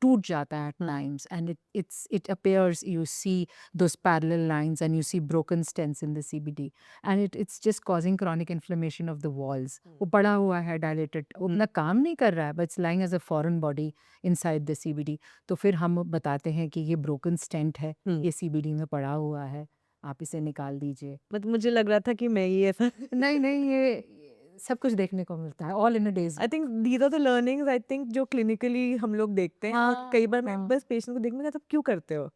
टूट जाता है at times, and it appears, you see those parallel lines and you see broken stents in the CBD, and it's just causing chronic inflammation of the walls. वो पड़ा हुआ है dilated, वो अपना काम नहीं कर रहा है, but it's lying as a foreign body inside the CBD. तो फिर हम बताते हैं कि ये broken stent है, ये CBD में पड़ा हुआ है, आप इसे निकाल दीजिए। मतलब मुझे लग रहा था कि मैं ही ऐसा नहीं नहीं, ये सब कुछ देखने को मिलता है all in a day's I think these are the learnings I think जो क्लिनिकली हम लोग देखते हैं, और हाँ, कई बार मैं हाँ। बस पेशेंट को देखने में कहता क्यों करते हो,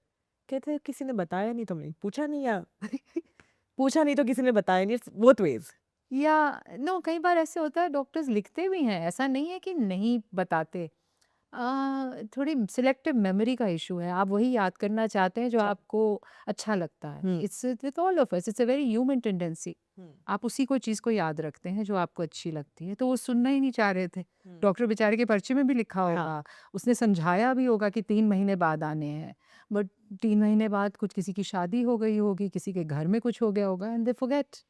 कहते हैं किसी ने बताया नहीं, तुमने पूछा नहीं या पूछा नहीं तो किसी ने बताया नहीं, इट्स बोथ वेज। या नो, कई बार ऐसे होता है डॉक्टर्स लिखते भी हैं, ऐसा नहीं है कि नहीं बताते। थोड़ी सिलेक्टिव मेमोरी का इशू है, आप वही याद करना चाहते हैं जो आपको अच्छा लगता है। It's with all of us, it's a very human tendency. आप उसी को चीज़ को याद रखते हैं जो आपको अच्छी लगती है, तो वो सुनना ही नहीं चाह रहे थे। डॉक्टर बेचारे के पर्चे में भी लिखा होगा, उसने समझाया भी होगा कि 3 महीने बाद आने हैं, बट 3 महीने बाद कुछ किसी की शादी हो गई होगी, किसी के घर में कुछ हो गया होगा, and they forget.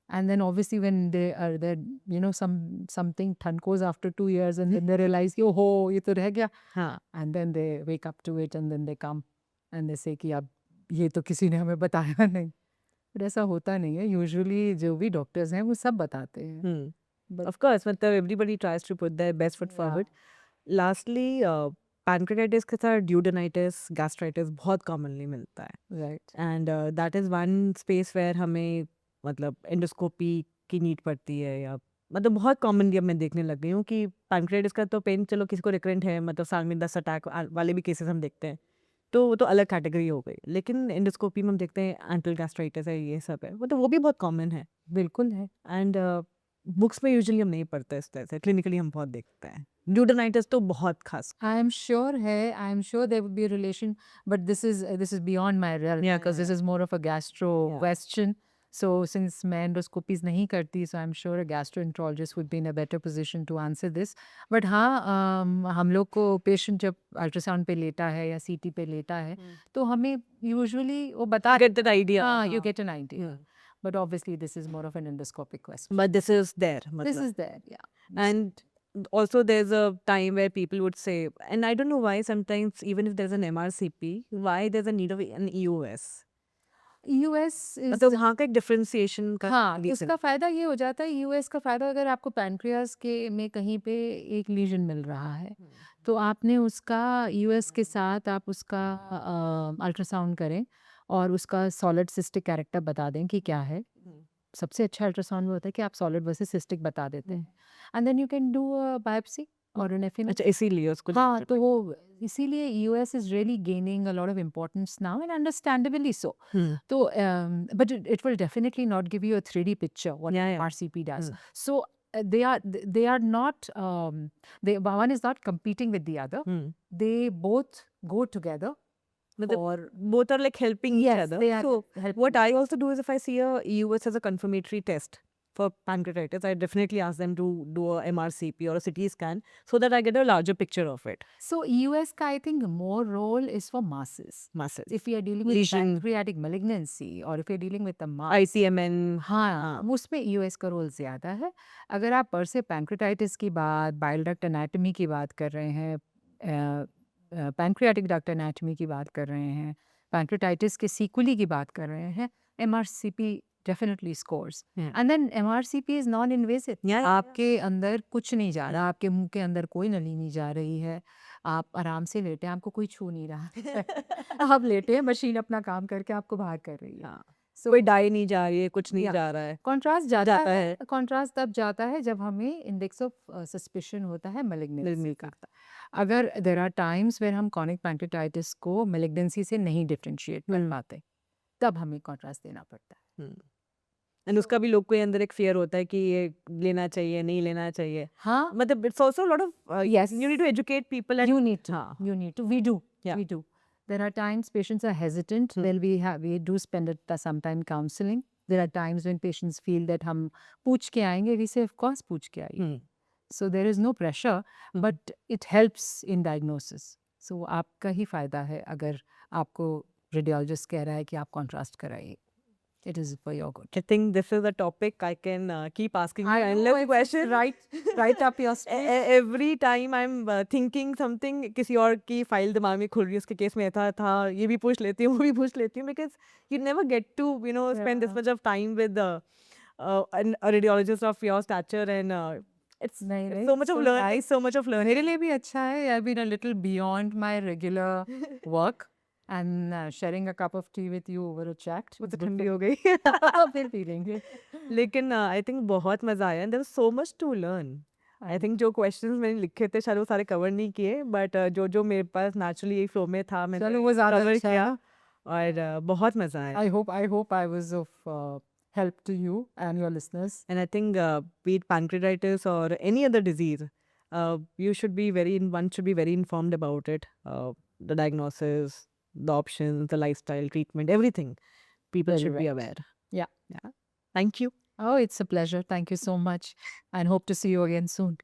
And then obviously when they are there, you know, something ठनकोज after 2 years, and then they realize कि ओहो ये तो रह गया, and then they wake up to it and then they come and they say कि अब ये तो किसी ने हमें बताया नहीं। but ऐसा होता नहीं है, यूजुअली जो भी डॉक्टर्स हैं वो सब बताते हैं। But- ऑफ कोर्स, मतलब everybody tries to put their best foot forward. Lastly pancreatitis के साथ ड्यूडेनाइटिस, गैस्ट्राइटिस बहुत कॉमनली मिलता है, right, and that is one space where हमें मतलब एंडोस्कोपी की नीड पड़ती है, या मतलब बहुत कॉमनली अब मैं देखने लग गई हूँ कि पैनक्रेटाइटिस का तो पेन चलो किसी को रिकरेंट है, मतलब साल में 10 अटैक वाले भी केसेस हम देखते हैं, तो वो तो अलग कैटेगरी हो गई, लेकिन एंडोस्कोपी में हम देखते हैं एंटल गैस्ट्राइटिस है, ये सब है, मतलब वो भी बहुत कॉमन है। बिल्कुल है। एंड बुक्स में यूजुअली हम नहीं पढ़ते इस तरह से, क्लिनिकली हम बहुत देखते हैं। ड्यूडेनाइटिस तो बहुत खास। I am sure है, I am sure there would be a relation, but this is beyond my realm, Yeah, because this is more of a gastro Yeah. question. So since मैं endoscopies नहीं करती, so I'm sure a gastroenterologist would be in a better position to answer this. But हाँ, हम लोग को patient जब ultrasound पे लेता है या CT पे लेता है, तो हमें usually वो बता Get that idea. हाँ, you get an idea. But obviously this is more of an endoscopic question. But this is there. This मतलब. is there, yeah. And also there's a time where people would say, and I don't know why sometimes even if there's an MRCP, why there's a need of an EOS. US is मतलब वहाँ का एक differentiation का हाँ, reason. उसका फ़ायदा ये हो जाता है, यूएस का फ़ायदा, अगर आपको पैनक्रियास के में कहीं पे एक लीजन मिल रहा है, तो आपने उसका यूएस के साथ आप उसका अल्ट्रासाउंड करें और उसका सॉलिड सिस्टिक कैरेक्टर बता दें कि क्या है। सबसे अच्छा अल्ट्रासाउंड वो होता है कि आप सॉलिड वर्सेस सिस्टिक बता देते हैं, and then you can do a biopsy और एन एफिन। अच्छा, इसीलिए उसको हाँ, तो वो इसीलिए US is really gaining a lot of importance now, and understandably so. तो but it will definitely not give you a 3D picture what Yeah, yeah. RCP does. So they are not one is not competing with the other. They both go together. मतलब Or both are like helping each yes, other. they are So helping. what I also do is if I see a EOS as a confirmatory test for pancreatitis, I definitely ask them to do a MRCP or a CT scan so that I get a larger picture of it. So US ka, I think more role is for masses. Masses. If we are dealing with Lesion. pancreatic malignancy or if we are dealing with the mass, ICMN. हाँ, उसमें US का role ज़्यादा है। अगर आप पर से pancreatitis की बात, बाइल डक्ट एनाटमी की बात कर रहे हैं, पैंक्रियाटिक डक्ट एनाटमी की बात कर रहे हैं, पैंक्रेटाइटिस के सीक्वली की बात कर रहे हैं, MRCP definitely scores. Yeah. And then MRCP is non-invasive. Yeah. आपके अंदर कुछ नहीं जा रहा, आपके मुंह के अंदर कोई नली नहीं जा रही है, आप आराम से लेटे हैं, आपको कोई छू नहीं रहा आप लेटे हैं, मशीन अपना काम करके आपको बाहर कर रही है। So, कोई डाई नहीं जा रही है, कुछ नहीं Yeah. जा रहा है। कॉन्ट्रास्ट जाता जाता है, है। कॉन्ट्रास्ट तब जाता है जब हमें इंडेक्स ऑफ सस्पिशन होता है मेलिग्नेंसी Malignancy का। अगर देर आर टाइम्स वेर हम कॉनिक पैंक्रेटाइटिस को मेलिग्नेंसी से नहीं डिफरेंशिएट कर पाते, तब हमें कॉन्ट्रास्ट देना पड़ता है। एंड उसका भी लोग के अंदर एक फियर होता है कि ये लेना चाहिए, नहीं लेना चाहिए। हाँ, मतलब it's also lot of Yes. You need to educate people and you need to. हाँ। You need to. We do. Yeah. We do. There are times patients are hesitant. Then we do spend sometime counseling. There are times when patients feel that हम पूछ के आएंगे. We say of course पूछ के आइए. So there is no pressure, but it helps in diagnosis. So आपका ही फायदा है अगर आपको रेडियोलॉजिस्ट कह रहा है कि आप कॉन्ट्रास्ट कराइए। it is for your good. I think this is a topic I can keep asking you I know, endless it's questions. right up your street. Every time I'm thinking something, किसी और की file दिमाग में खुल रही है, उसके case में ऐसा था, ये भी पूछ लेती हूँ, वो भी पूछ लेती हूँ, because you never get to spend this Yeah. much of time with a radiologist of your stature, and it's नहीं, so much of so learning, nice. so much of learning. मेरे लिए भी अच्छा है. I've been a little beyond my regular work, and sharing a cup of tea with you over a chat. वो It's तो good ठंडी for हो गई. फिर पी लेंगे. लेकिन आई थिंक बहुत मजा आया, and there was so much to learn. I think जो क्वेश्चंस मैंने लिखे थे शायद वो सारे कवर नहीं किए, बट जो जो मेरे पास नेचुरली फ्लो में था मैंने चलो वो ज़्यादा कवर अच्छा है. किया, और बहुत मजा आया. I hope I was of help to you and your listeners. And I think be it pancreatitis or any other disease, you should be one should be very informed about it. The diagnosis, the options, the lifestyle, treatment, everything. People Very should be right. aware. Yeah. Yeah. Thank you. Oh, it's a pleasure. Thank you so much, and hope to see you again soon.